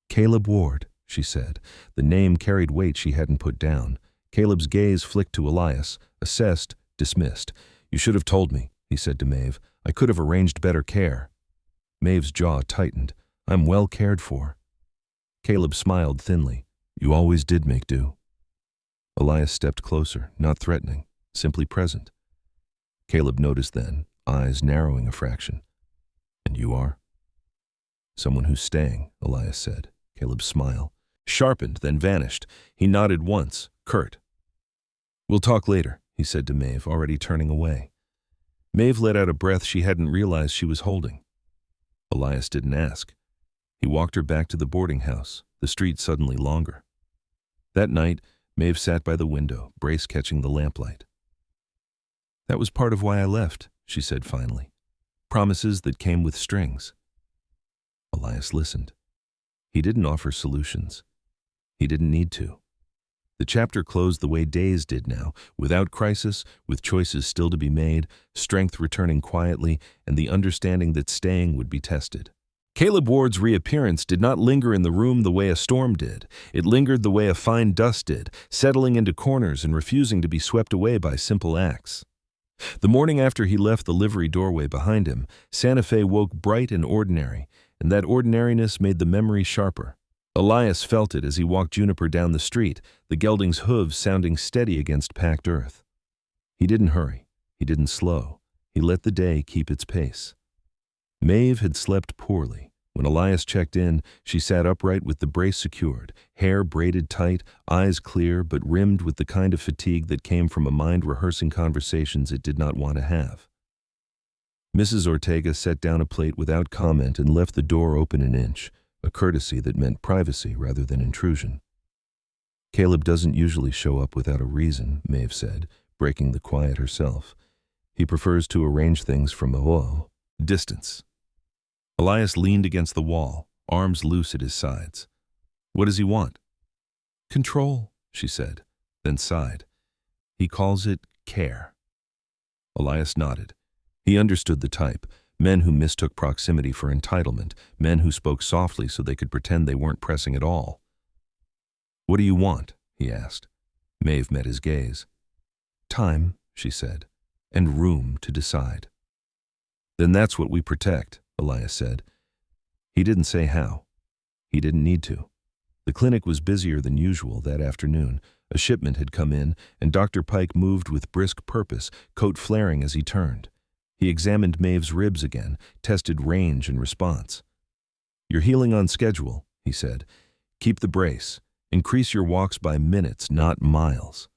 Caleb Ward, she said. The name carried weight she hadn't put down. Caleb's gaze flicked to Elias, assessed, dismissed. You should have told me, he said to Maeve. I could have arranged better care. Maeve's jaw tightened. I'm well cared for. Caleb smiled thinly. You always did make do. Elias stepped closer, not threatening, simply present. Caleb noticed then, eyes narrowing a fraction. And you are? Someone who's staying, Elias said. Caleb's smile sharpened, then vanished. He nodded once, curt. We'll talk later, he said to Maeve, already turning away. Maeve let out a breath she hadn't realized she was holding. Elias didn't ask. He walked her back to the boarding house, the street suddenly longer. That night, Maeve sat by the window, brace catching the lamplight. That was part of why I left, she said finally. Promises that came with strings. Elias listened. He didn't offer solutions. He didn't need to. The chapter closed the way days did now, without crisis, with choices still to be made, strength returning quietly, and the understanding that staying would be tested. Caleb Ward's reappearance did not linger in the room the way a storm did. It lingered the way a fine dust did, settling into corners and refusing to be swept away by simple acts. The morning after he left the livery doorway behind him, Santa Fe woke bright and ordinary, and that ordinariness made the memory sharper. Elias felt it as he walked Juniper down the street, the gelding's hooves sounding steady against packed earth. He didn't hurry. He didn't slow. He let the day keep its pace. Maeve had slept poorly. When Elias checked in, she sat upright with the brace secured, hair braided tight, eyes clear but rimmed with the kind of fatigue that came from a mind rehearsing conversations it did not want to have. Mrs. Ortega set down a plate without comment and left the door open an inch, a courtesy that meant privacy rather than intrusion. Caleb doesn't usually show up without a reason, Maeve said, breaking the quiet herself. He prefers to arrange things from a distance. Elias leaned against the wall, arms loose at his sides. What does he want? Control, she said, then sighed. He calls it care. Elias nodded. He understood the type, men who mistook proximity for entitlement, men who spoke softly so they could pretend they weren't pressing at all. What do you want? He asked. Maeve met his gaze. Time, she said, and room to decide. Then that's what we protect, Elias said. He didn't say how. He didn't need to. The clinic was busier than usual that afternoon. A shipment had come in, and Dr. Pike moved with brisk purpose, coat flaring as he turned. He examined Maeve's ribs again, tested range and response. You're healing on schedule, he said. Keep the brace. Increase your walks by minutes, not miles.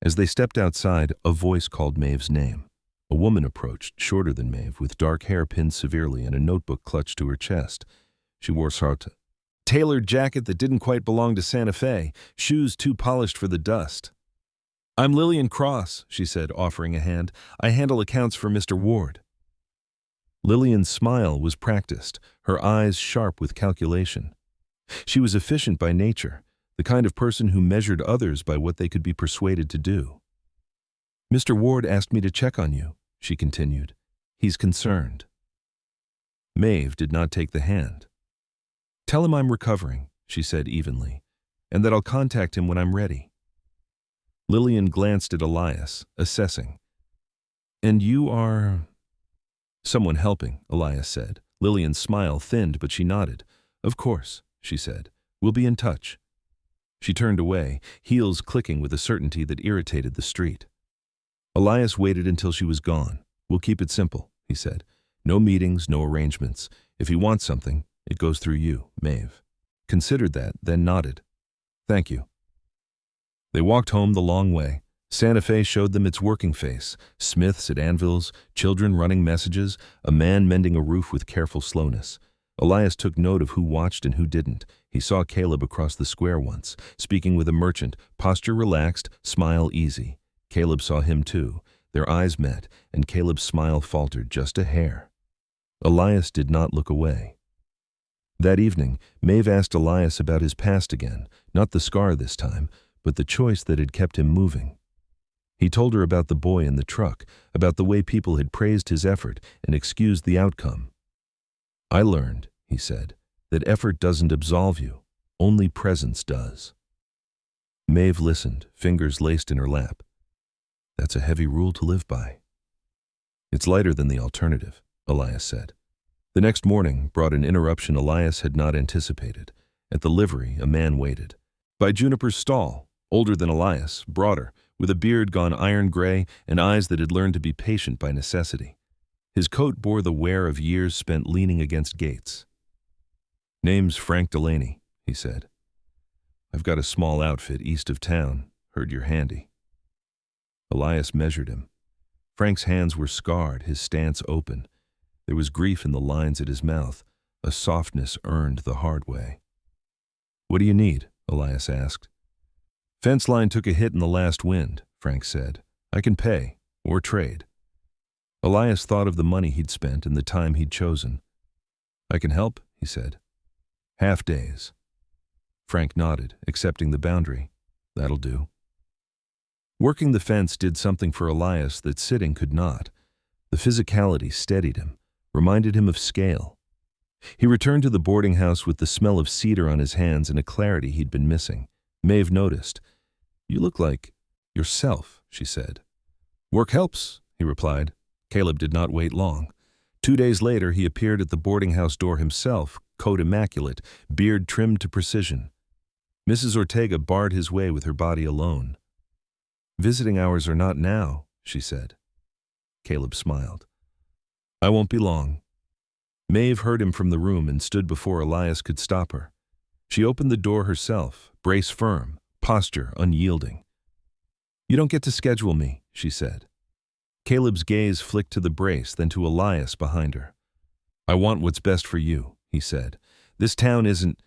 As they stepped outside, a voice called Maeve's name. A woman approached, shorter than Maeve, with dark hair pinned severely and a notebook clutched to her chest. She wore Tailored jacket that didn't quite belong to Santa Fe, shoes too polished for the dust. "I'm Lillian Cross," she said, offering a hand. "I handle accounts for Mr. Ward." Lillian's smile was practiced, her eyes sharp with calculation. She was efficient by nature, the kind of person who measured others by what they could be persuaded to do. "Mr. Ward asked me to check on you," she continued. "He's concerned." Maeve did not take the hand. "Tell him I'm recovering," she said evenly, "and that I'll contact him when I'm ready." Lillian glanced at Elias, assessing. "And you are—" "Someone helping," Elias said. Lillian's smile thinned, but she nodded. "Of course," she said. "We'll be in touch." She turned away, heels clicking with a certainty that irritated the street. Elias waited until she was gone. "We'll keep it simple," he said. "No meetings, no arrangements. If he wants something, it goes through you, Maeve." Considered that, then nodded. "Thank you." They walked home the long way. Santa Fe showed them its working face, smiths at anvils, children running messages, a man mending a roof with careful slowness. Elias took note of who watched and who didn't. He saw Caleb across the square once, speaking with a merchant, posture relaxed, smile easy. Caleb saw him too. Their eyes met, and Caleb's smile faltered just a hair. Elias did not look away. That evening, Maeve asked Elias about his past again, not the scar this time, but the choice that had kept him moving. He told her about the boy in the truck, about the way people had praised his effort and excused the outcome. "I learned," he said, "that effort doesn't absolve you, only presence does." Maeve listened, fingers laced in her lap. "That's a heavy rule to live by." "It's lighter than the alternative," Elias said. The next morning brought an interruption Elias had not anticipated. At the livery, a man waited. By Juniper's stall, older than Elias, broader, with a beard gone iron gray and eyes that had learned to be patient by necessity. His coat bore the wear of years spent leaning against gates. "Name's Frank Delaney," he said. "I've got a small outfit east of town. Heard you're handy." Elias measured him. Frank's hands were scarred, his stance open. There was grief in the lines at his mouth, a softness earned the hard way. "What do you need?" Elias asked. "Fence line took a hit in the last wind," Frank said. "I can pay, or trade." Elias thought of the money he'd spent and the time he'd chosen. "I can help," he said. "Half days." Frank nodded, accepting the boundary. "That'll do." Working the fence did something for Elias that sitting could not. The physicality steadied him, reminded him of scale. He returned to the boarding house with the smell of cedar on his hands and a clarity he'd been missing. Maeve noticed. "You look like yourself," she said. "Work helps," he replied. Caleb did not wait long. 2 days later, he appeared at the boarding house door himself, coat immaculate, beard trimmed to precision. Mrs. Ortega barred his way with her body alone. "Visiting hours are not now," she said. Caleb smiled. "I won't be long." Maeve heard him from the room and stood before Elias could stop her. She opened the door herself, brace firm, posture unyielding. "You don't get to schedule me," she said. Caleb's gaze flicked to the brace, then to Elias behind her. "I want what's best for you," he said. "This town isn't—"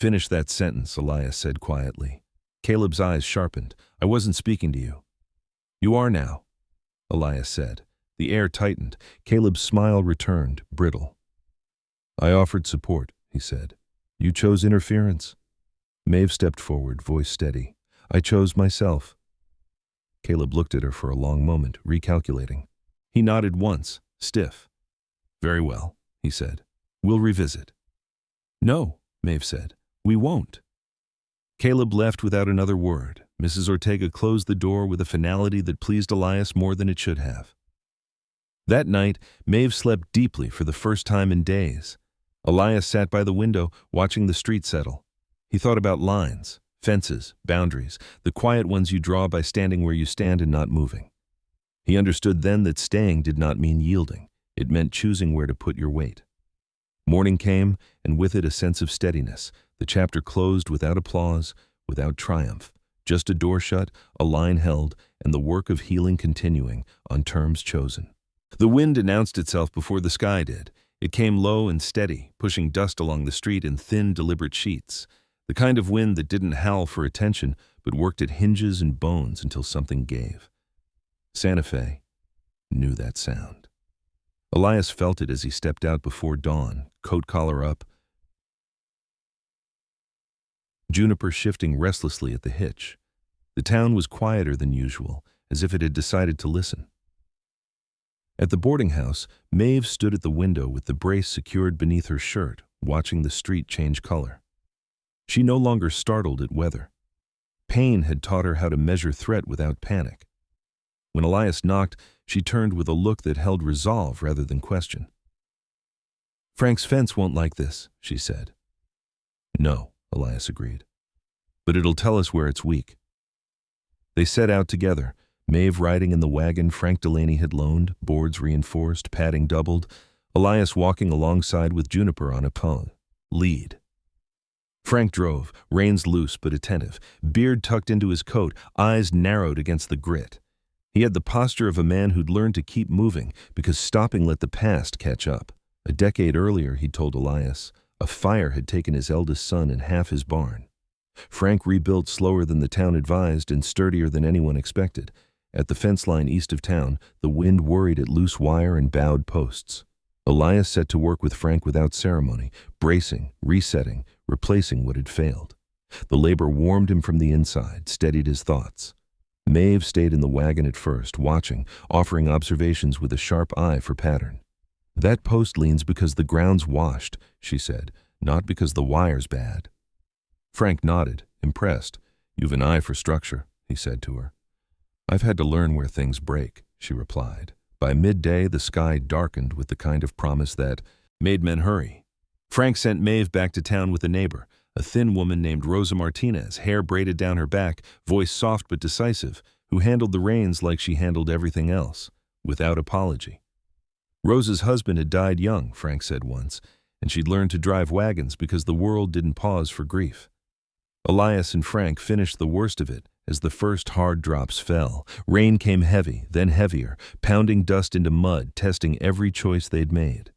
"Finish that sentence," Elias said quietly. Caleb's eyes sharpened. "I wasn't speaking to you." "You are now," Elias said. The air tightened. Caleb's smile returned, brittle. "I offered support," he said. "You chose interference." Maeve stepped forward, voice steady. "I chose myself." Caleb looked at her for a long moment, recalculating. He nodded once, stiff. "Very well," he said. "We'll revisit." "No," Maeve said. "We won't." Caleb left without another word. Mrs. Ortega closed the door with a finality that pleased Elias more than it should have. That night, Maeve slept deeply for the first time in days. Elias sat by the window, watching the street settle. He thought about lines, fences, boundaries, the quiet ones you draw by standing where you stand and not moving. He understood then that staying did not mean yielding. It meant choosing where to put your weight. Morning came, and with it a sense of steadiness. The chapter closed without applause, without triumph. Just a door shut, a line held, and the work of healing continuing on terms chosen. The wind announced itself before the sky did. It came low and steady, pushing dust along the street in thin, deliberate sheets. The kind of wind that didn't howl for attention, but worked at hinges and bones until something gave. Santa Fe knew that sound. Elias felt it as he stepped out before dawn, coat collar up, Juniper shifting restlessly at the hitch. The town was quieter than usual, as if it had decided to listen. At the boarding house, Maeve stood at the window with the brace secured beneath her shirt, watching the street change color. She no longer startled at weather. Pain had taught her how to measure threat without panic. When Elias knocked, she turned with a look that held resolve rather than question. "Frank's fence won't like this," she said. "No," Elias agreed. "But it'll tell us where it's weak." They set out together, Maeve riding in the wagon Frank Delaney had loaned, boards reinforced, padding doubled, Elias walking alongside with Juniper on a pony. Lead. Frank drove, reins loose but attentive, beard tucked into his coat, eyes narrowed against the grit. He had the posture of a man who'd learned to keep moving because stopping let the past catch up. A decade earlier, he'd told Elias, a fire had taken his eldest son and half his barn. Frank rebuilt slower than the town advised and sturdier than anyone expected. At the fence line east of town, the wind worried at loose wire and bowed posts. Elias set to work with Frank without ceremony, bracing, resetting, replacing what had failed. The labor warmed him from the inside, steadied his thoughts. Maeve stayed in the wagon at first, watching, offering observations with a sharp eye for pattern. "That post leans because the ground's washed," she said, "not because the wire's bad." Frank nodded, impressed. "You've an eye for structure," he said to her. "I've had to learn where things break," she replied. By midday, the sky darkened with the kind of promise that made men hurry. Frank sent Maeve back to town with a neighbor, a thin woman named Rosa Martinez, hair braided down her back, voice soft but decisive, who handled the reins like she handled everything else, without apology. Rosa's husband had died young, Frank said once, and she'd learned to drive wagons because the world didn't pause for grief. Elias and Frank finished the worst of it as the first hard drops fell. Rain came heavy, then heavier, pounding dust into mud, testing every choice they'd made.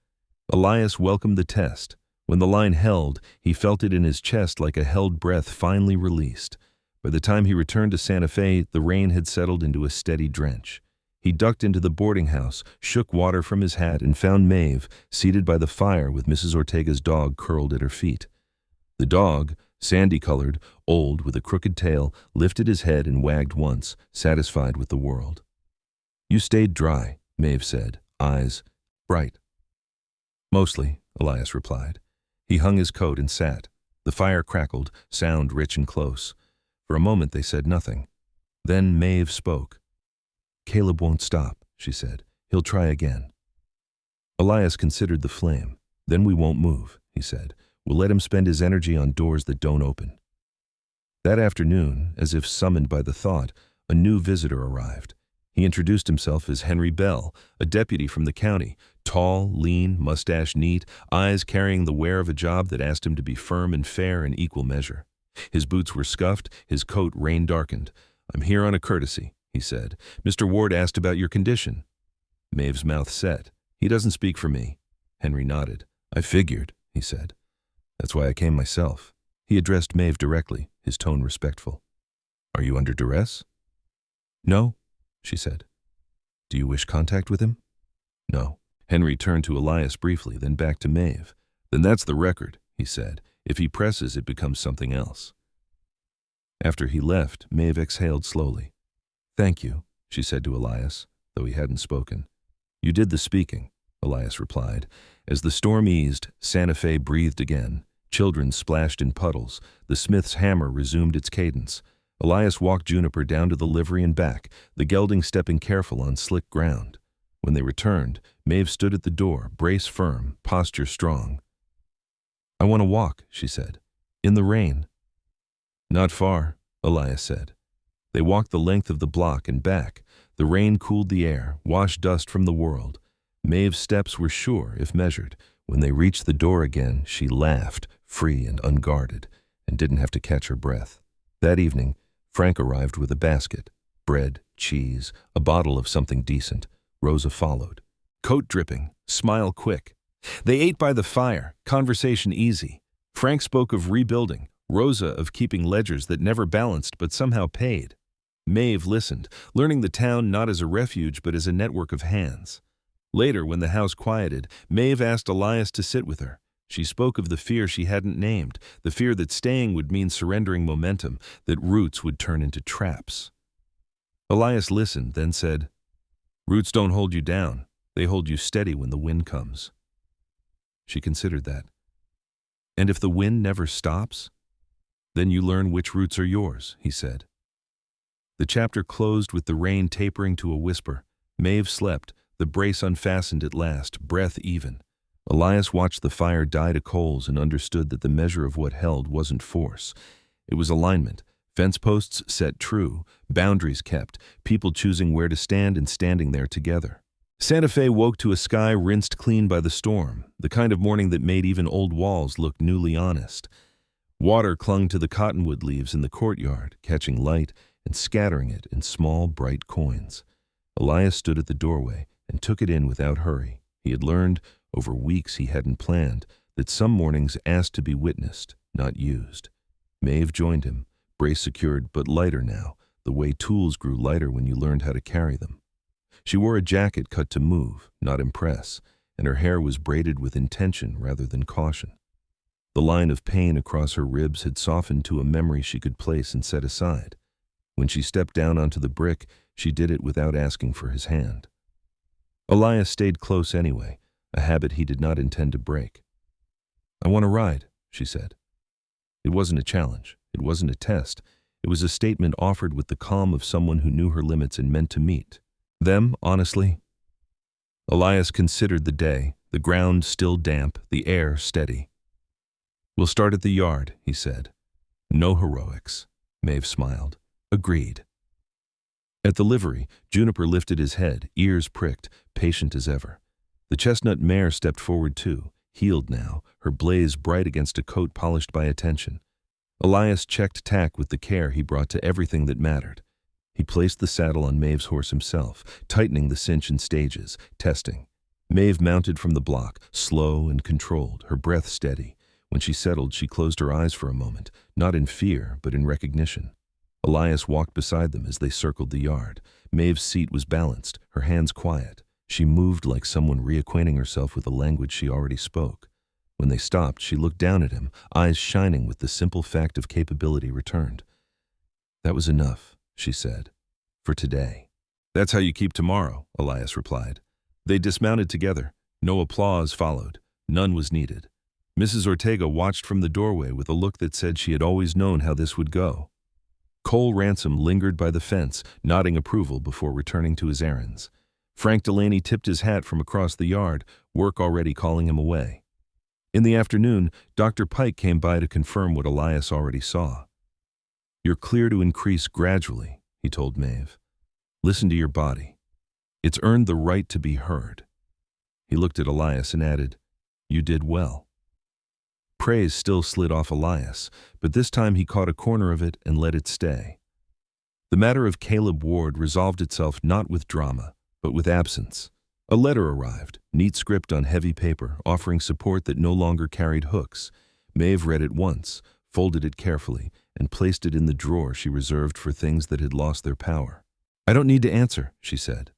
Elias welcomed the test. When the line held, he felt it in his chest like a held breath finally released. By the time he returned to Santa Fe, the rain had settled into a steady drench. He ducked into the boarding house, shook water from his hat, and found Maeve seated by the fire with Mrs. Ortega's dog curled at her feet. The dog, sandy-colored, old, with a crooked tail, lifted his head and wagged once, satisfied with the world. "You stayed dry," Maeve said, eyes bright. "Mostly," Elias replied. He hung his coat and sat. The fire crackled, sound rich and close. For a moment they said nothing. Then Maeve spoke. "Caleb won't stop," she said. "He'll try again." Elias considered the flame. "Then we won't move," he said. "We'll let him spend his energy on doors that don't open." That afternoon, as if summoned by the thought, a new visitor arrived. He introduced himself as Henry Bell, a deputy from the county, tall, lean, mustache neat, eyes carrying the wear of a job that asked him to be firm and fair in equal measure. His boots were scuffed, his coat rain-darkened. "I'm here on a courtesy," he said. "Mr. Ward asked about your condition." Maeve's mouth set. "He doesn't speak for me." Henry nodded. "I figured," he said. "That's why I came myself." He addressed Maeve directly, his tone respectful. "Are you under duress?" "No," she said. "Do you wish contact with him?" "No." Henry turned to Elias briefly, then back to Maeve. "Then that's the record," he said. "If he presses, it becomes something else." After he left, Maeve exhaled slowly. "Thank you," she said to Elias, though he hadn't spoken. "You did the speaking," Elias replied. As the storm eased, Santa Fe breathed again. Children splashed in puddles. The smith's hammer resumed its cadence. Elias walked Juniper down to the livery and back, the gelding stepping careful on slick ground. When they returned, Maeve stood at the door, brace firm, posture strong. "I want to walk," she said. "In the rain." "Not far," Elias said. They walked the length of the block and back. The rain cooled the air, washed dust from the world. Maeve's steps were sure, if measured. When they reached the door again, she laughed, free and unguarded, and didn't have to catch her breath. That evening, Frank arrived with a basket. Bread, cheese, a bottle of something decent. Rosa followed. "Coat dripping, smile quick," They ate by the fire, conversation easy. Frank spoke of rebuilding, Rosa of keeping ledgers that never balanced but somehow paid. Maeve listened, learning the town not as a refuge but as a network of hands. Later, when the house quieted, Maeve asked Elias to sit with her. She spoke of the fear she hadn't named, the fear that staying would mean surrendering momentum, that roots would turn into traps. Elias listened, then said, "Roots don't hold you down. They hold you steady when the wind comes." She considered that. "And if the wind never stops? Then you learn which roots are yours," he said. The chapter closed with the rain tapering to a whisper. Maeve slept, the brace unfastened at last, breath even. Elias watched the fire die to coals and understood that the measure of what held wasn't force. It was alignment, fence posts set true, boundaries kept, people choosing where to stand and standing there together. Santa Fe woke to a sky rinsed clean by the storm, the kind of morning that made even old walls look newly honest. Water clung to the cottonwood leaves in the courtyard, catching light and scattering it in small, bright coins. Elias stood at the doorway and took it in without hurry. He had learned, over weeks he hadn't planned, that some mornings asked to be witnessed, not used. Maeve joined him, brace secured but lighter now, the way tools grew lighter when you learned how to carry them. She wore a jacket cut to move, not impress, and her hair was braided with intention rather than caution. The line of pain across her ribs had softened to a memory she could place and set aside. When she stepped down onto the brick, she did it without asking for his hand. Elias stayed close anyway, a habit he did not intend to break. "I want to ride," she said. It wasn't a challenge. It wasn't a test. It was a statement offered with the calm of someone who knew her limits and meant to meet them, honestly. Elias considered the day, the ground still damp, the air steady. "We'll start at the yard," he said. "No heroics." Maeve smiled. "Agreed." At the livery, Juniper lifted his head, ears pricked, patient as ever. The chestnut mare stepped forward too, healed now, her blaze bright against a coat polished by attention. Elias checked tack with the care he brought to everything that mattered. He placed the saddle on Maeve's horse himself, tightening the cinch in stages, testing. Maeve mounted from the block, slow and controlled, her breath steady. When she settled, she closed her eyes for a moment, not in fear, but in recognition. Elias walked beside them as they circled the yard. Maeve's seat was balanced, her hands quiet. She moved like someone reacquainting herself with a language she already spoke. When they stopped, she looked down at him, eyes shining with the simple fact of capability returned. "That was enough," she said, "for today." "That's how you keep tomorrow," Elias replied. They dismounted together. No applause followed. None was needed. Mrs. Ortega watched from the doorway with a look that said she had always known how this would go. Cole Ransom lingered by the fence, nodding approval before returning to his errands. Frank Delaney tipped his hat from across the yard, work already calling him away. In the afternoon, Dr. Pike came by to confirm what Elias already saw. "You're clear to increase gradually," he told Maeve. "Listen to your body. It's earned the right to be heard." He looked at Elias and added, "You did well." Praise still slid off Elias, but this time he caught a corner of it and let it stay. The matter of Caleb Ward resolved itself not with drama, but with absence. A letter arrived, neat script on heavy paper, offering support that no longer carried hooks. Maeve read it once, folded it carefully, and placed it in the drawer she reserved for things that had lost their power. "I don't need to answer," she said.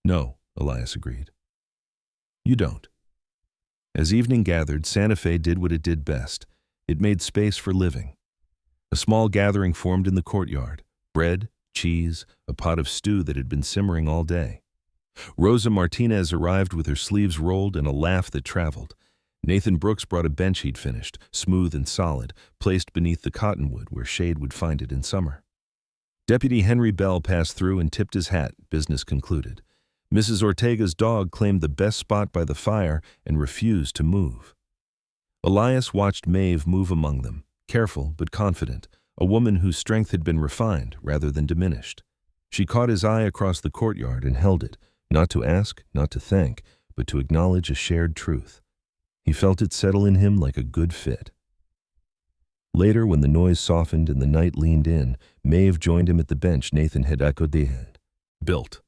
"No," Elias agreed. "You don't." As evening gathered, Santa Fe did what it did best. It made space for living. A small gathering formed in the courtyard. Bread, cheese, a pot of stew that had been simmering all day. Rosa Martinez arrived with her sleeves rolled and a laugh that traveled. Nathan Brooks brought a bench he'd finished, smooth and solid, placed beneath the cottonwood where shade would find it in summer. Deputy Henry Bell passed through and tipped his hat, business concluded. Mrs. Ortega's dog claimed the best spot by the fire and refused to move. Elias watched Maeve move among them, careful but confident, a woman whose strength had been refined rather than diminished. She caught his eye across the courtyard and held it, not to ask, not to thank, but to acknowledge a shared truth. He felt it settle in him like a good fit. Later, when the noise softened and the night leaned in, Maeve joined him at the bench Nathan had built.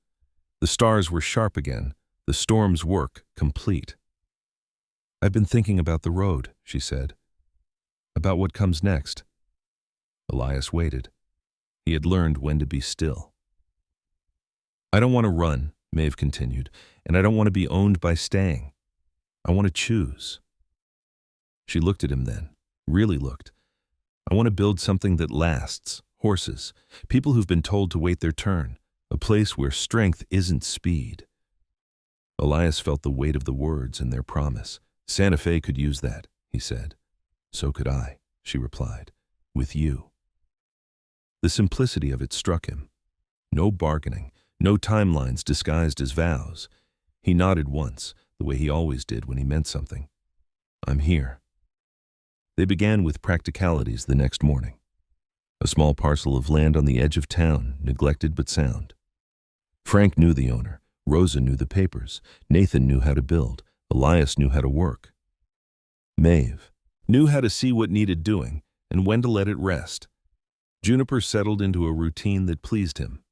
The stars were sharp again, the storm's work complete. "I've been thinking about the road," she said. "About what comes next." Elias waited. He had learned when to be still. "I don't want to run," Maeve continued, "and I don't want to be owned by staying. I want to choose." She looked at him then, really looked. "I want to build something that lasts, horses, people who've been told to wait their turn, a place where strength isn't speed." Elias felt the weight of the words and their promise. "Santa Fe could use that," he said. "So could I," she replied, "with you." The simplicity of it struck him. No bargaining, no timelines disguised as vows. He nodded once, the way he always did when he meant something. "I'm here." They began with practicalities the next morning. A small parcel of land on the edge of town, neglected but sound. Frank knew the owner. Rosa knew the papers. Nathan knew how to build. Elias knew how to work. Maeve knew how to see what needed doing and when to let it rest. Juniper settled into a routine that pleased him.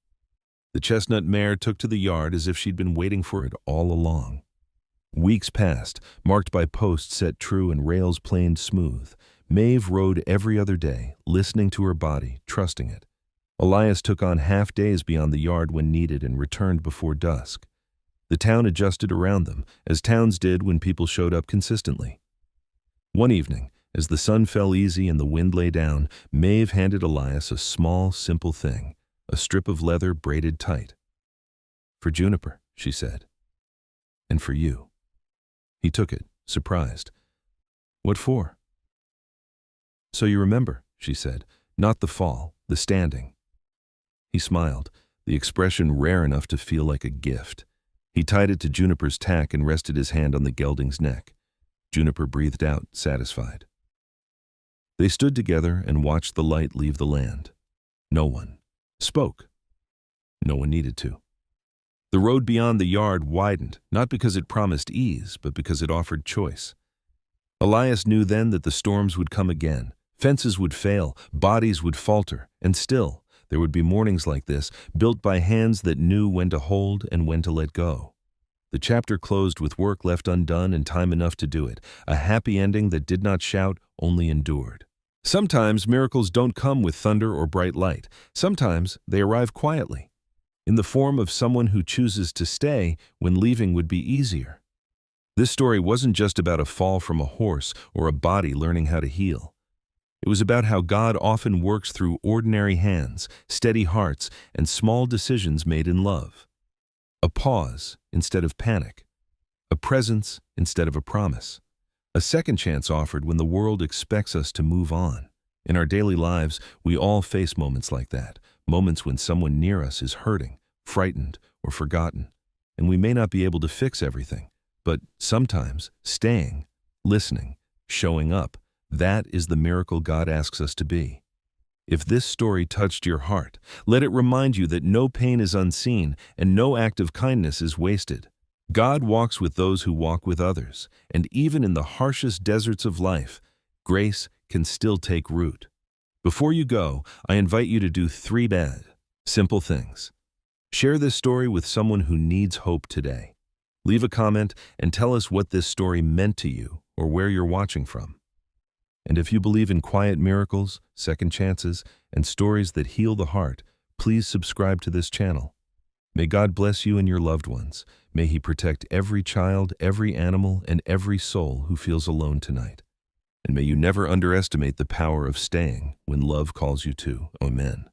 The chestnut mare took to the yard as if she'd been waiting for it all along. Weeks passed, marked by posts set true and rails planed smooth. Maeve rode every other day, listening to her body, trusting it. Elias took on half days beyond the yard when needed and returned before dusk. The town adjusted around them, as towns did when people showed up consistently. One evening, as the sun fell easy and the wind lay down, Maeve handed Elias a small, simple thing, a strip of leather braided tight. "For Juniper," she said, "and for you." He took it, surprised. "What for?" "So you remember," she said, "not the fall, the standing." He smiled, the expression rare enough to feel like a gift. He tied it to Juniper's tack and rested his hand on the gelding's neck. Juniper breathed out, satisfied. They stood together and watched the light leave the land. No one spoke. No one needed to. The road beyond the yard widened, not because it promised ease, but because it offered choice. Elias knew then that the storms would come again. Fences would fail, bodies would falter, and still, there would be mornings like this, built by hands that knew when to hold and when to let go. The chapter closed with work left undone and time enough to do it, a happy ending that did not shout, only endured. Sometimes miracles don't come with thunder or bright light. Sometimes they arrive quietly, in the form of someone who chooses to stay when leaving would be easier. This story wasn't just about a fall from a horse or a body learning how to heal. It was about how God often works through ordinary hands, steady hearts, and small decisions made in love. A pause instead of panic. A presence instead of a promise. A second chance offered when the world expects us to move on. In our daily lives, we all face moments like that, moments when someone near us is hurting, frightened, or forgotten, and we may not be able to fix everything, but sometimes staying, listening, showing up, that is the miracle God asks us to be. If this story touched your heart, let it remind you that no pain is unseen and no act of kindness is wasted. God walks with those who walk with others, and even in the harshest deserts of life, grace can still take root. Before you go, I invite you to do 3 simple things. Share this story with someone who needs hope today. Leave a comment and tell us what this story meant to you or where you're watching from. And if you believe in quiet miracles, second chances, and stories that heal the heart, please subscribe to this channel. May God bless you and your loved ones. May He protect every child, every animal, and every soul who feels alone tonight. And may you never underestimate the power of staying when love calls you to. Amen.